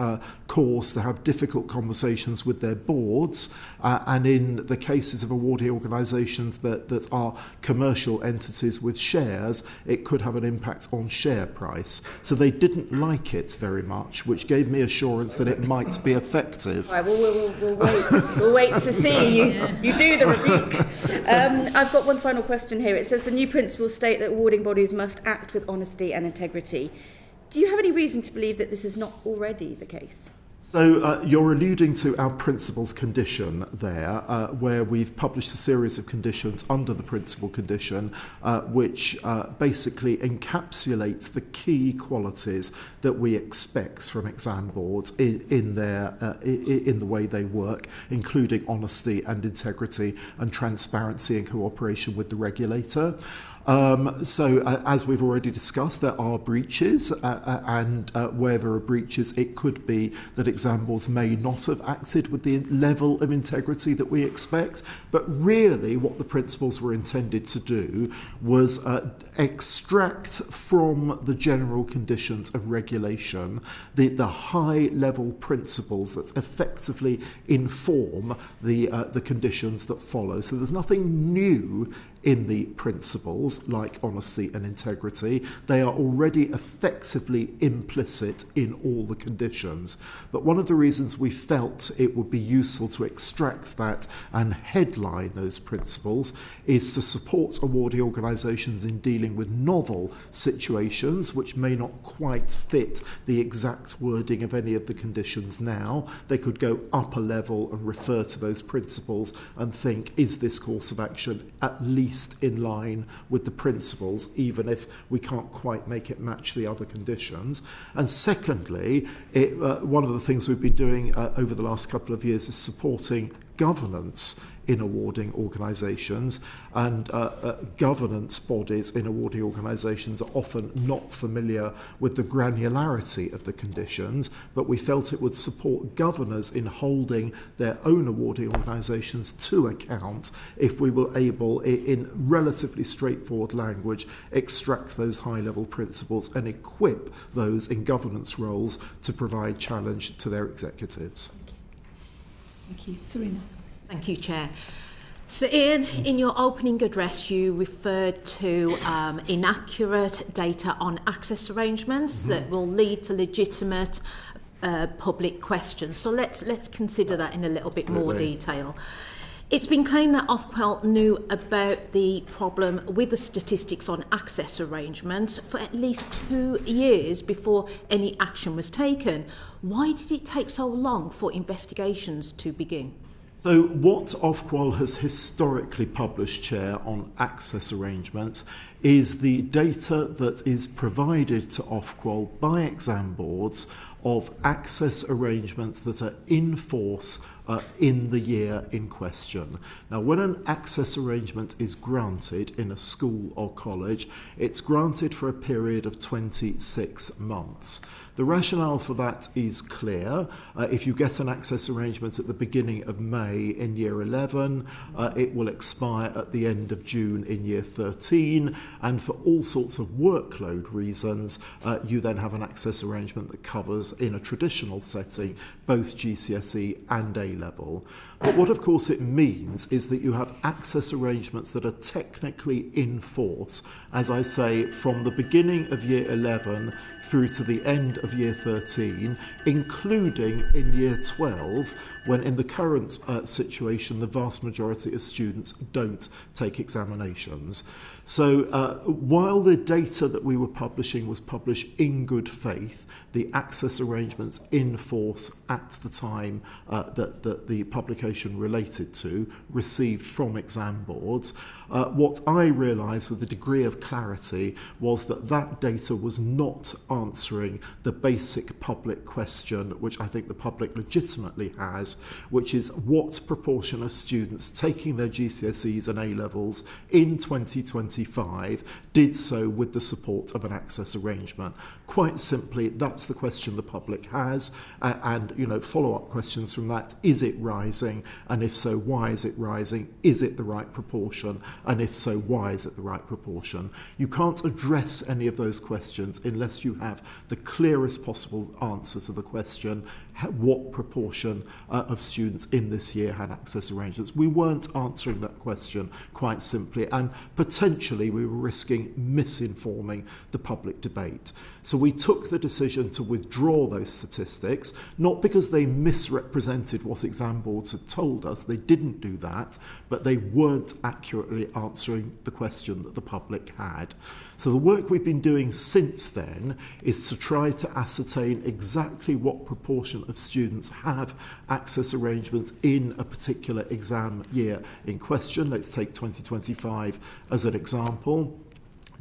cause to have difficult conversations with their boards, and in the cases of awarding organisations that are commercial entities with shares, it could have an impact on share price. So they didn't like it very much, which gave me assurance that it might be effective. Right, well, we'll wait. We'll wait to see you do the rebuke. I've got one final question here. It says the new principles state that awarding bodies must act with honesty and integrity. Do you have any reason to believe that this is not already the case? So you're alluding to our principles condition there, where we've published a series of conditions under the principal condition, which basically encapsulates the key qualities that we expect from exam boards in the way they work, including honesty and integrity and transparency and cooperation with the regulator. So as we've already discussed, there are breaches, and where there are breaches, it could be that exam boards may not have acted with the level of integrity that we expect. But really what the principles were intended to do was extract from the general conditions of regulation the high-level principles that effectively inform the conditions that follow. So there's nothing new in the principles like honesty and integrity. They are already effectively implicit in all the conditions. But one of the reasons we felt it would be useful to extract that and headline those principles is to support awarding organisations in dealing with novel situations which may not quite fit the exact wording of any of the conditions now. They could go up a level and refer to those principles and think, is this course of action at least in line with the principles, even if we can't quite make it match the other conditions. And secondly, one of the things we've been doing over the last couple of years is supporting governance in awarding organisations, and governance bodies in awarding organisations are often not familiar with the granularity of the conditions, but we felt it would support governors in holding their own awarding organisations to account if we were able, in relatively straightforward language, extract those high-level principles and equip those in governance roles to provide challenge to their executives. Thank you. Serena. Thank you, Chair. So Ian, in your opening address, you referred to inaccurate data on access arrangements that will lead to legitimate public questions. So let's consider that in a little bit more detail. It's been claimed that Ofqual knew about the problem with the statistics on access arrangements for at least 2 years before any action was taken. Why did it take so long for investigations to begin? So what Ofqual has historically published, Chair, on access arrangements is the data that is provided to Ofqual by exam boards of access arrangements that are in force in the year in question. Now, when an access arrangement is granted in a school or college, it's granted for a period of 26 months. The rationale for that is clear. If you get an access arrangement at the beginning of May in year 11, it will expire at the end of June in year 13, and for all sorts of workload reasons, you then have an access arrangement that covers, in a traditional setting, both GCSE and A-level. But what, of course, it means is that you have access arrangements that are technically in force, as I say, from the beginning of year 11 through to the end of year 13, including in year 12, when in the current situation, the vast majority of students don't take examinations. So while the data that we were publishing was published in good faith, the access arrangements in force at the time that the publication related to received from exam boards, what I realised with a degree of clarity was that that data was not answering the basic public question, which I think the public legitimately has, which is what proportion of students taking their GCSEs and A-levels in 2025 did so with the support of an access arrangement. Quite simply, that's the question the public has, and follow-up questions from that: is it rising, and if so, why is it rising? Is it the right proportion, and if so, why is it the right proportion? You can't address any of those questions unless you have the clearest possible answer to the question: what proportion of students in this year had access arrangements? We weren't answering that question, quite simply, and potentially we were risking misinforming the public debate. So we took the decision to withdraw those statistics, not because they misrepresented what exam boards had told us, they didn't do that, but they weren't accurately answering the question that the public had. So the work we've been doing since then is to try to ascertain exactly what proportion of students have access arrangements in a particular exam year in question. Let's take 2025 as an example.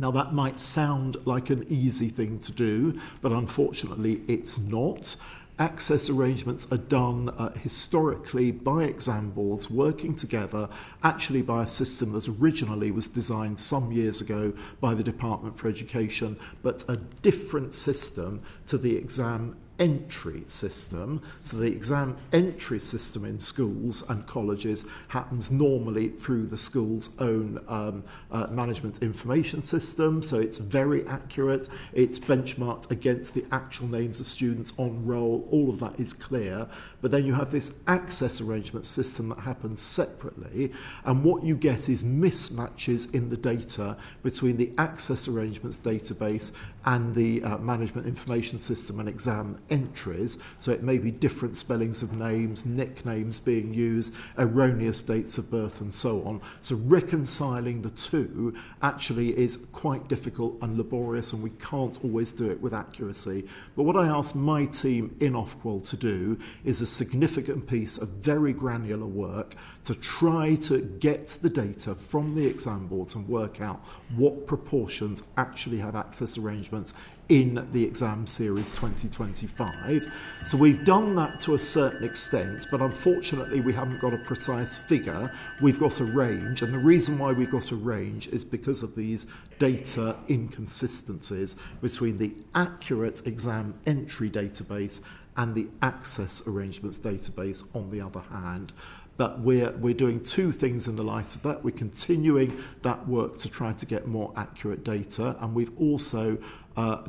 Now, that might sound like an easy thing to do, but unfortunately it's not. Access arrangements are done historically by exam boards working together, actually by a system that originally was designed some years ago by the Department for Education, but a different system to the exam entry system. So the exam entry system in schools and colleges happens normally through the school's own management information system. So it's very accurate. It's benchmarked against the actual names of students on roll. All of that is clear. But then you have this access arrangement system that happens separately. And what you get is mismatches in the data between the access arrangements database and the management information system and exam entries. So it may be different spellings of names, nicknames being used, erroneous dates of birth and so on. So reconciling the two actually is quite difficult and laborious, and we can't always do it with accuracy. But what I asked my team in Ofqual to do is a significant piece of very granular work to try to get the data from the exam boards and work out what proportions actually have access arrangements in the exam series 2025. So we've done that to a certain extent, but unfortunately we haven't got a precise figure. We've got a range, and the reason why we've got a range is because of these data inconsistencies between the accurate exam entry database and the access arrangements database on the other hand. But we're doing two things in the light of that. We're continuing that work to try to get more accurate data, and we've also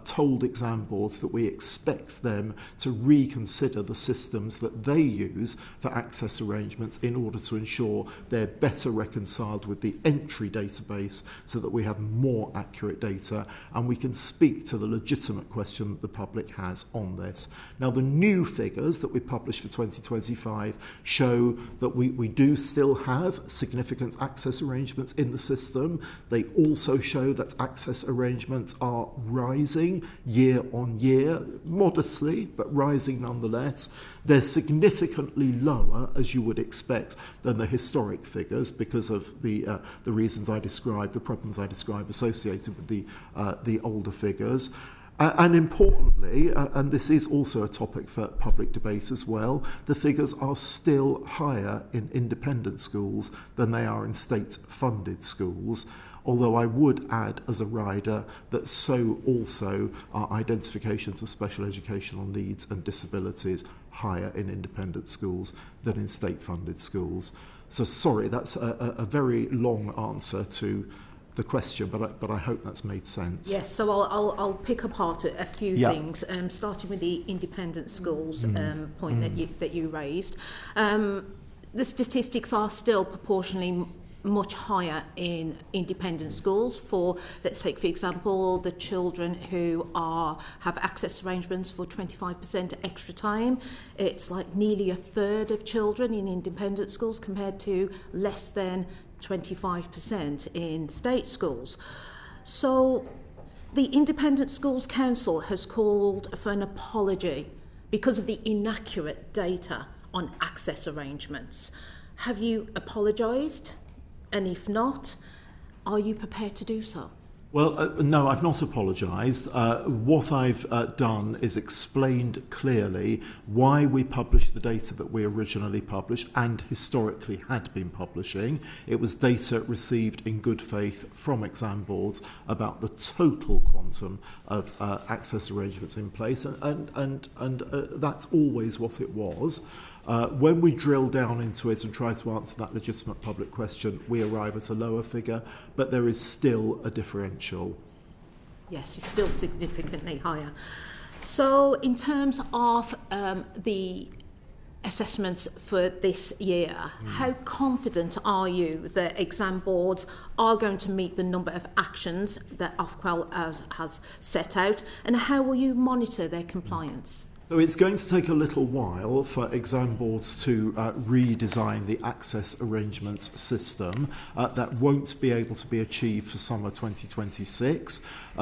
told exam boards that we expect them to reconsider the systems that they use for access arrangements in order to ensure they're better reconciled with the entry database so that we have more accurate data and we can speak to the legitimate question that the public has on this. Now, the new figures that we published for 2025 show that we do still have significant access arrangements in the system. They also show that access arrangements are rising year on year, modestly, but rising nonetheless. They're significantly lower, as you would expect, than the historic figures because of the reasons I described, the problems I described associated with the older figures. And importantly, and this is also a topic for public debate as well, the figures are still higher in independent schools than they are in state-funded schools. Although I would add as a rider that so also are identifications of special educational needs and disabilities higher in independent schools than in state-funded schools. So sorry, that's a very long answer to the question, but I hope that's made sense. Yes, so I'll pick apart a few things, starting with the independent schools point that you raised. The statistics are still proportionally much higher in independent schools for, let's take for example, the children who have access arrangements for 25% extra time. It's like nearly a third of children in independent schools compared to less than 25% in state schools. So the Independent Schools Council has called for an apology because of the inaccurate data on access arrangements. Have you apologised? And if not, are you prepared to do so? Well, no, I've not apologised. What I've done is explained clearly why we published the data that we originally published and historically had been publishing. It was data received in good faith from exam boards about the total quantum of access arrangements in place, and that's always what it was. When we drill down into it and try to answer that legitimate public question, we arrive at a lower figure, but there is still a differential. Yes, it's still significantly higher. So in terms of the assessments for this year, how confident are you that exam boards are going to meet the number of actions that Ofqual has set out, and how will you monitor their compliance? So it's going to take a little while for exam boards to redesign the access arrangements system. That won't be able to be achieved for summer 2026.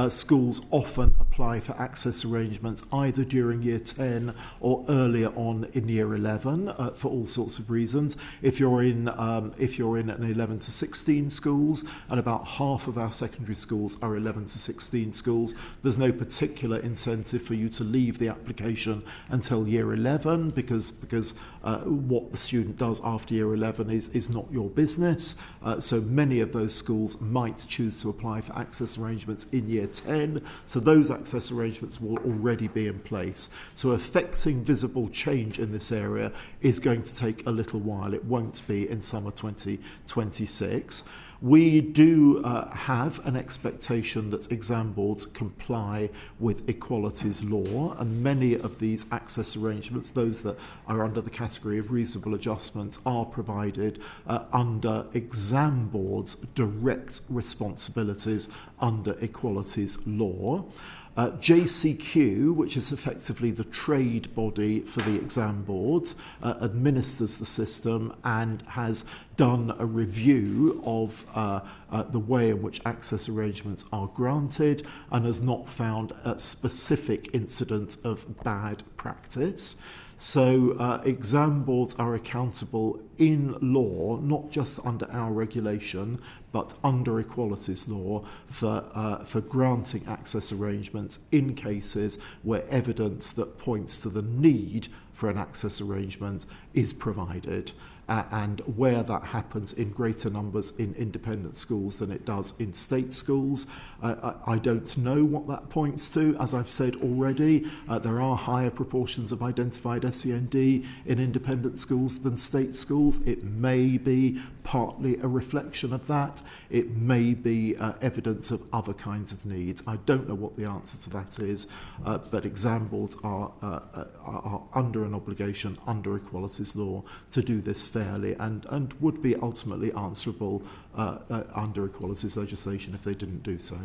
Schools often apply for access arrangements either during year 10 or earlier on in year 11 for all sorts of reasons. If you're in an 11 to 16 schools, and about half of our secondary schools are 11 to 16 schools, there's no particular incentive for you to leave the application until year 11 because what the student does after year 11 is not your business. So many of those schools might choose to apply for access arrangements in year 10. So those access arrangements will already be in place. So affecting visible change in this area is going to take a little while. It won't be in summer 2026. We do have an expectation that exam boards comply with equalities law, and many of these access arrangements, those that are under the category of reasonable adjustments, are provided under exam boards' direct responsibilities under equalities law. JCQ, which is effectively the trade body for the exam boards, administers the system and has done a review of the way in which access arrangements are granted and has not found a specific incidents of bad practice. So exam boards are accountable in law, not just under our regulation, but under equalities law for granting access arrangements in cases where evidence that points to the need for an access arrangement is provided. and where that happens in greater numbers in independent schools than it does in state schools. I don't know what that points to. As I've said already, there are higher proportions of identified SEND in independent schools than state schools. It may be partly a reflection of that. It may be evidence of other kinds of needs. I don't know what the answer to that is, but exam boards are under an obligation under equalities law to do this fairly and would be ultimately answerable under equalities legislation if they didn't do so.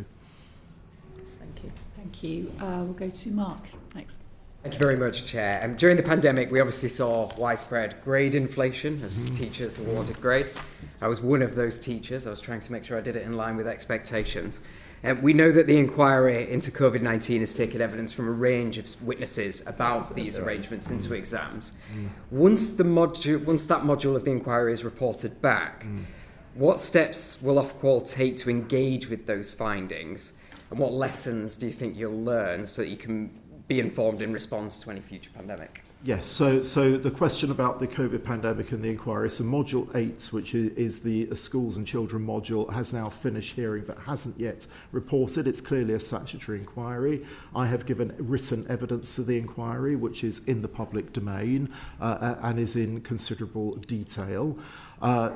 Thank you. Thank you. We'll go to Mark next. Thank you very much, Chair. During the pandemic, we obviously saw widespread grade inflation as teachers awarded grades. I was one of those teachers. I was trying to make sure I did it in line with expectations. We know that the inquiry into COVID-19 has taken evidence from a range of witnesses about these arrangements into exams. Once that module of the inquiry is reported back, what steps will Ofqual take to engage with those findings? And what lessons do you think you'll learn so that you can be informed in response to any future pandemic? Yes, so the question about the COVID pandemic and the inquiry, so Module 8, which is the Schools and Children module, has now finished hearing but hasn't yet reported. It's clearly a statutory inquiry. I have given written evidence to the inquiry, which is in the public domain and is in considerable detail.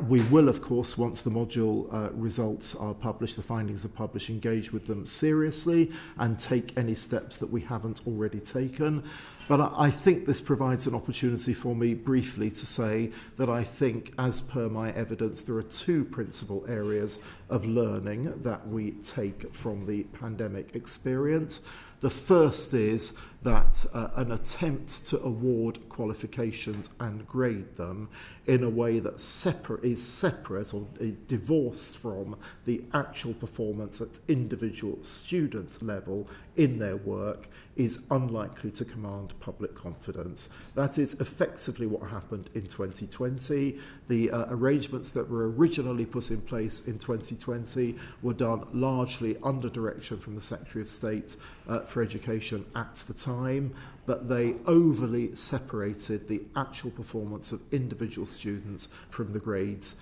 We will, of course, once the module results are published, the findings are published, engage with them seriously and take any steps that we haven't already taken. But I think this provides an opportunity for me briefly to say that I think, as per my evidence, there are two principal areas of learning that we take from the pandemic experience. The first is that an attempt to award qualifications and grade them in a way that is separate or is divorced from the actual performance at individual student level in their work is unlikely to command public confidence. That is effectively what happened in 2020. The arrangements that were originally put in place in 2020 were done largely under direction from the Secretary of State for Education at the time, but they overly separated the actual performance of individual students from the grades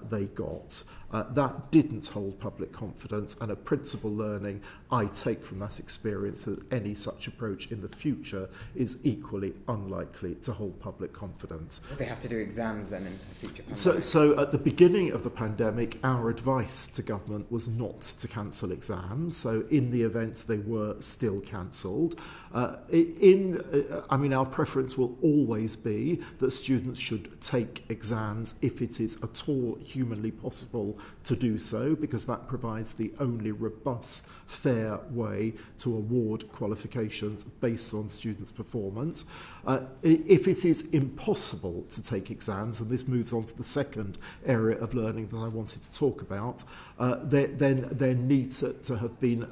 they got. That didn't hold public confidence, and a principal learning I take from that experience that any such approach in the future is equally unlikely to hold public confidence. They have to do exams then in a future pandemic. So at the beginning of the pandemic, our advice to government was not to cancel exams. So in the event they were still cancelled, our preference will always be that students should take exams if it is at all humanly possible to do so, because that provides the only robust, fair way to award qualifications based on students' performance. If it is impossible to take exams, and this moves on to the second area of learning that I wanted to talk about, then there needs to have been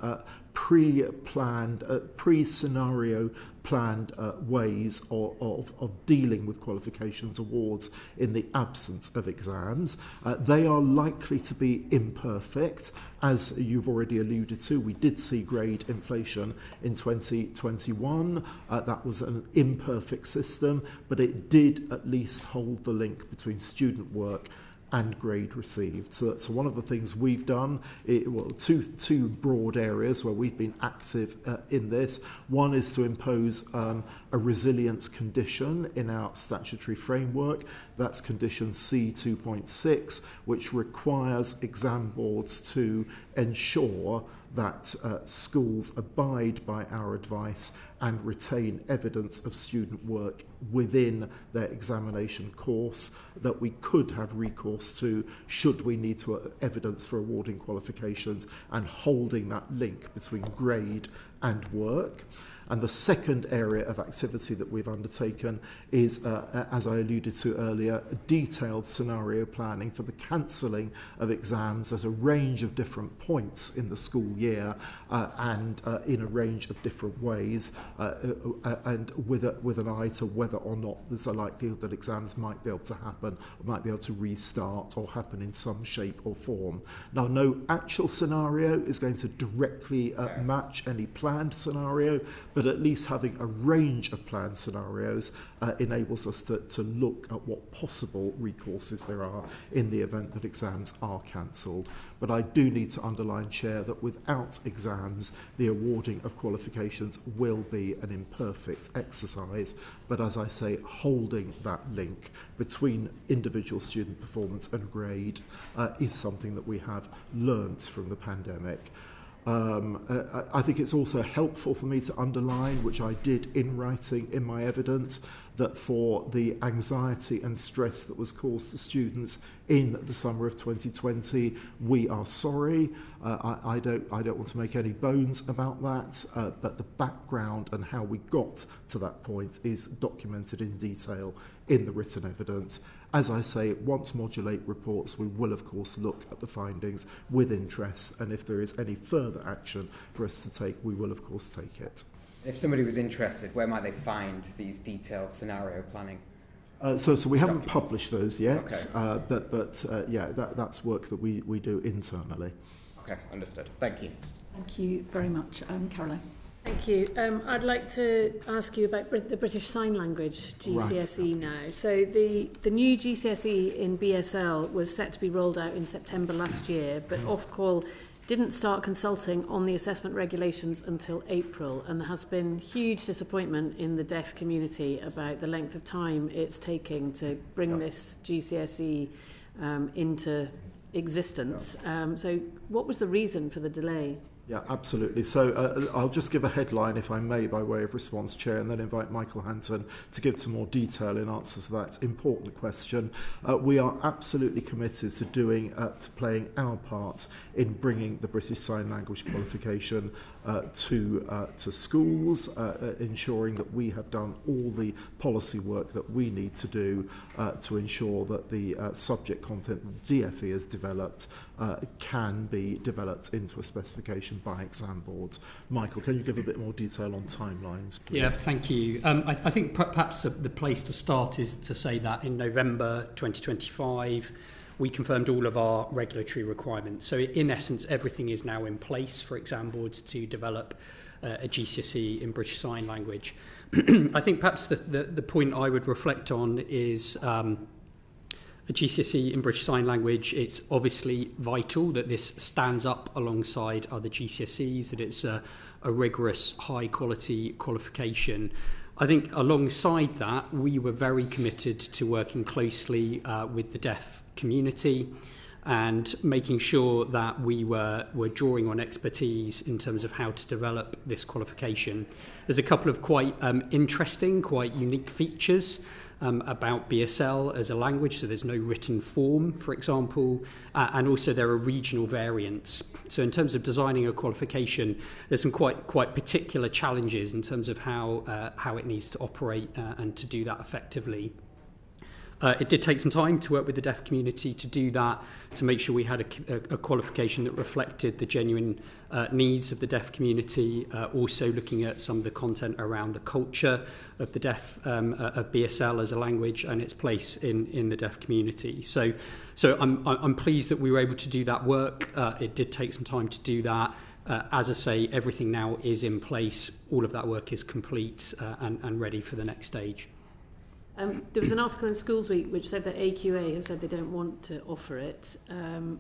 pre-planned, pre-scenario planned ways of dealing with qualifications awards in the absence of exams. They are likely to be imperfect. As you've already alluded to, we did see grade inflation in 2021. That was an imperfect system, but it did at least hold the link between student work and grade received. So one of the things we've done, two broad areas where we've been active in this. One is to impose a resilience condition in our statutory framework. That's condition C2.6, which requires exam boards to ensure that schools abide by our advice and retain evidence of student work within their examination course that we could have recourse to should we need to evidence for awarding qualifications, and holding that link between grade and work. And the second area of activity that we've undertaken is, as I alluded to earlier, detailed scenario planning for the cancelling of exams at a range of different points in the school year and in a range of different ways, and with an eye to whether or not there's a likelihood that exams might be able to happen, or might be able to restart or happen in some shape or form. Now, no actual scenario is going to directly match any planned scenario, but at least having a range of planned scenarios enables us to look at what possible recourses there are in the event that exams are cancelled. But I do need to underline, Chair, that without exams, the awarding of qualifications will be an imperfect exercise. But as I say, holding that link between individual student performance and grade is something that we have learnt from the pandemic. I think it's also helpful for me to underline, which I did in writing in my evidence, that for the anxiety and stress that was caused to students in the summer of 2020, we are sorry. I don't want to make any bones about that, but the background and how we got to that point is documented in detail in the written evidence. As I say, once Modulate reports, we will of course look at the findings with interest, and if there is any further action for us to take, we will of course take it. If somebody was interested, where might they find these detailed scenario planning? So we haven't documents? Published those yet, Okay. but that's work that we do internally. Okay, understood. Thank you. Thank you very much, Caroline. Thank you. I'd like to ask you about the British Sign Language GCSE now. So the new GCSE in BSL was set to be rolled out in September last year, but Ofqual didn't start consulting on the assessment regulations until April, and there has been huge disappointment in the deaf community about the length of time it's taking to bring this GCSE into existence. So what was the reason for the delay? Yeah, absolutely. So I'll just give a headline, if I may, by way of response, Chair, and then invite Michael Hanton to give some more detail in answer to that important question. We are absolutely committed to to playing our part in bringing the British Sign Language qualification to schools, ensuring that we have done all the policy work that we need to do to ensure that the subject content that the DFE has developed can be developed into a specification by exam boards. Michael, can you give a bit more detail on timelines, please? Yeah, thank you. I think perhaps the place to start is to say that in November 2025, we confirmed all of our regulatory requirements. So in essence, everything is now in place for exam boards to develop a GCSE in British Sign Language. I think perhaps the point I would reflect on is a GCSE in British Sign Language. It's obviously vital that this stands up alongside other GCSEs, that it's a rigorous, high-quality qualification. I think alongside that, we were very committed to working closely with the deaf community and making sure that we were drawing on expertise in terms of how to develop this qualification. There's a couple of quite interesting, quite unique features about BSL as a language. So there's no written form, for example, and also there are regional variants. So in terms of designing a qualification, there's some quite particular challenges in terms of how it needs to operate and to do that effectively. It did take some time to work with the deaf community to do that, to make sure we had a qualification that reflected the genuine needs of the deaf community, also looking at some of the content around the culture of the deaf, of BSL as a language and its place in the deaf community. So I'm pleased that we were able to do that work. It did take some time to do that. As I say, everything now is in place. All of that work is complete and ready for the next stage. There was an article in Schools Week which said that AQA have said they don't want to offer it, and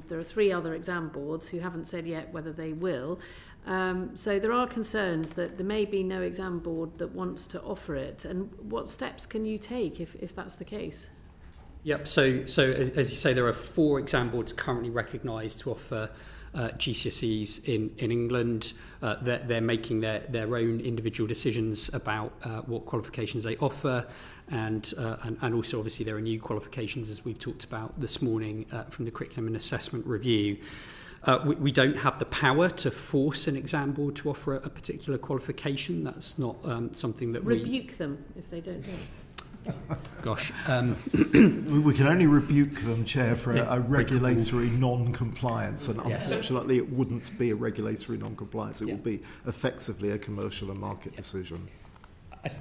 there are 3 other exam boards who haven't said yet whether they will. So there are concerns that there may be no exam board that wants to offer it. And what steps can you take if that's the case? Yep, so as you say, there are 4 exam boards currently recognised to offer GCSEs in England. They're making their own individual decisions about what qualifications they offer, and also obviously there are new qualifications, as we've talked about this morning, from the Curriculum and Assessment Review. We don't have the power to force an exam board to offer a particular qualification. That's not something that rebuke them if they don't do it. Gosh. We can only rebuke them, Chair, for a regulatory non-compliance, and unfortunately it wouldn't be a regulatory non-compliance. It would be effectively a commercial and market decision.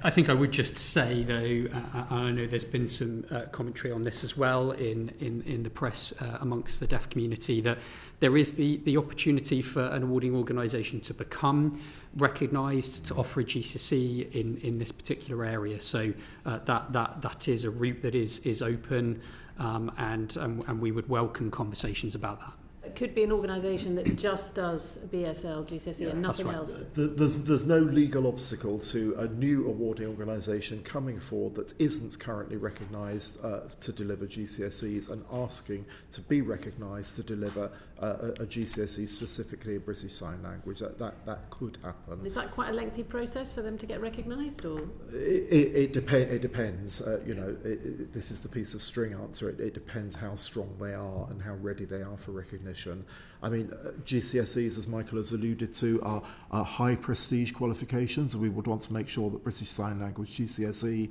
I think I would just say, though, I know there's been some commentary on this as well in the press amongst the deaf community, that there is the opportunity for an awarding organisation to become recognised, to offer a GCSE in this particular area. So that is a route that is open, and we would welcome conversations about that. It could be an organisation that just does BSL, GCSE and nothing else. There's no legal obstacle to a new awarding organisation coming forward that isn't currently recognised to deliver GCSEs and asking to be recognised to deliver a GCSE specifically in British Sign Language. That could happen. Is that quite a lengthy process for them to get recognised, or? It depends. This is the piece of string answer. It depends how strong they are and how ready they are for recognition. I mean, GCSEs, as Michael has alluded to, are high prestige qualifications, and we would want to make sure that British Sign Language GCSE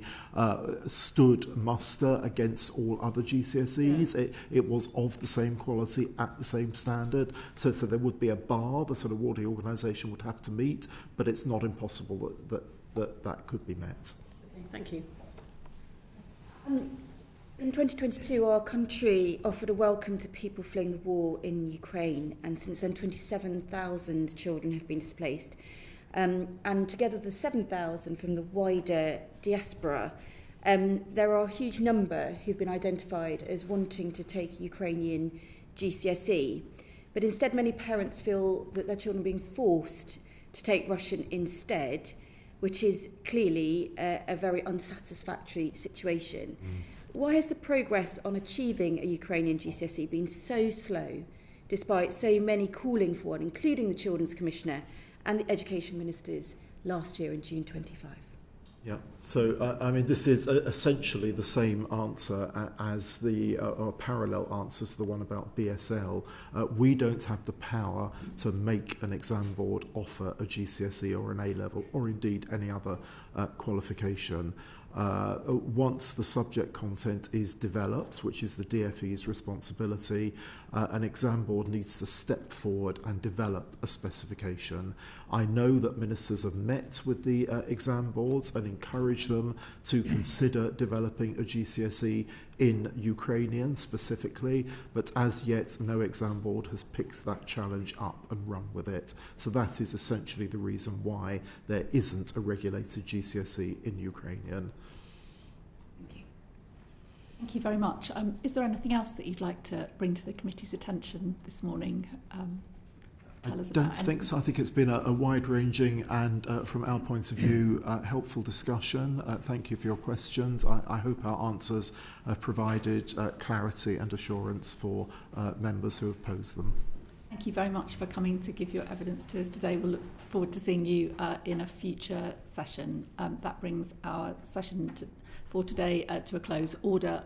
stood muster against all other GCSEs. Yeah. It was of the same quality at the same standard, so there would be a bar the sort of awarding organisation would have to meet, but it's not impossible that could be met. Okay, thank you. In 2022, our country offered a welcome to people fleeing the war in Ukraine, and since then 27,000 children have been displaced. And together the 7,000 from the wider diaspora, there are a huge number who've been identified as wanting to take Ukrainian GCSE. But instead, many parents feel that their children are being forced to take Russian instead, which is clearly a very unsatisfactory situation. Why has the progress on achieving a Ukrainian GCSE been so slow, despite so many calling for one, including the Children's Commissioner and the Education Ministers last year in June 25? Yeah, so I mean, this is essentially the same answer as or parallel answers to the one about BSL. We don't have the power to make an exam board offer a GCSE or an A-level, or indeed any other qualification. Once the subject content is developed, which is the DFE's responsibility, an exam board needs to step forward and develop a specification. I know that ministers have met with the exam boards and encouraged them to consider developing a GCSE in Ukrainian specifically, but as yet no exam board has picked that challenge up and run with it. So that is essentially the reason why there isn't a regulated GCSE in Ukrainian. Thank you very much. Is there anything else that you'd like to bring to the committee's attention this morning? I don't think so. I think it's been a wide-ranging and, from our point of view, helpful discussion. Thank you for your questions. I hope our answers have provided clarity and assurance for members who have posed them. Thank you very much for coming to give your evidence to us today. We'll look forward to seeing you in a future session. That brings our session for today to a close. Order.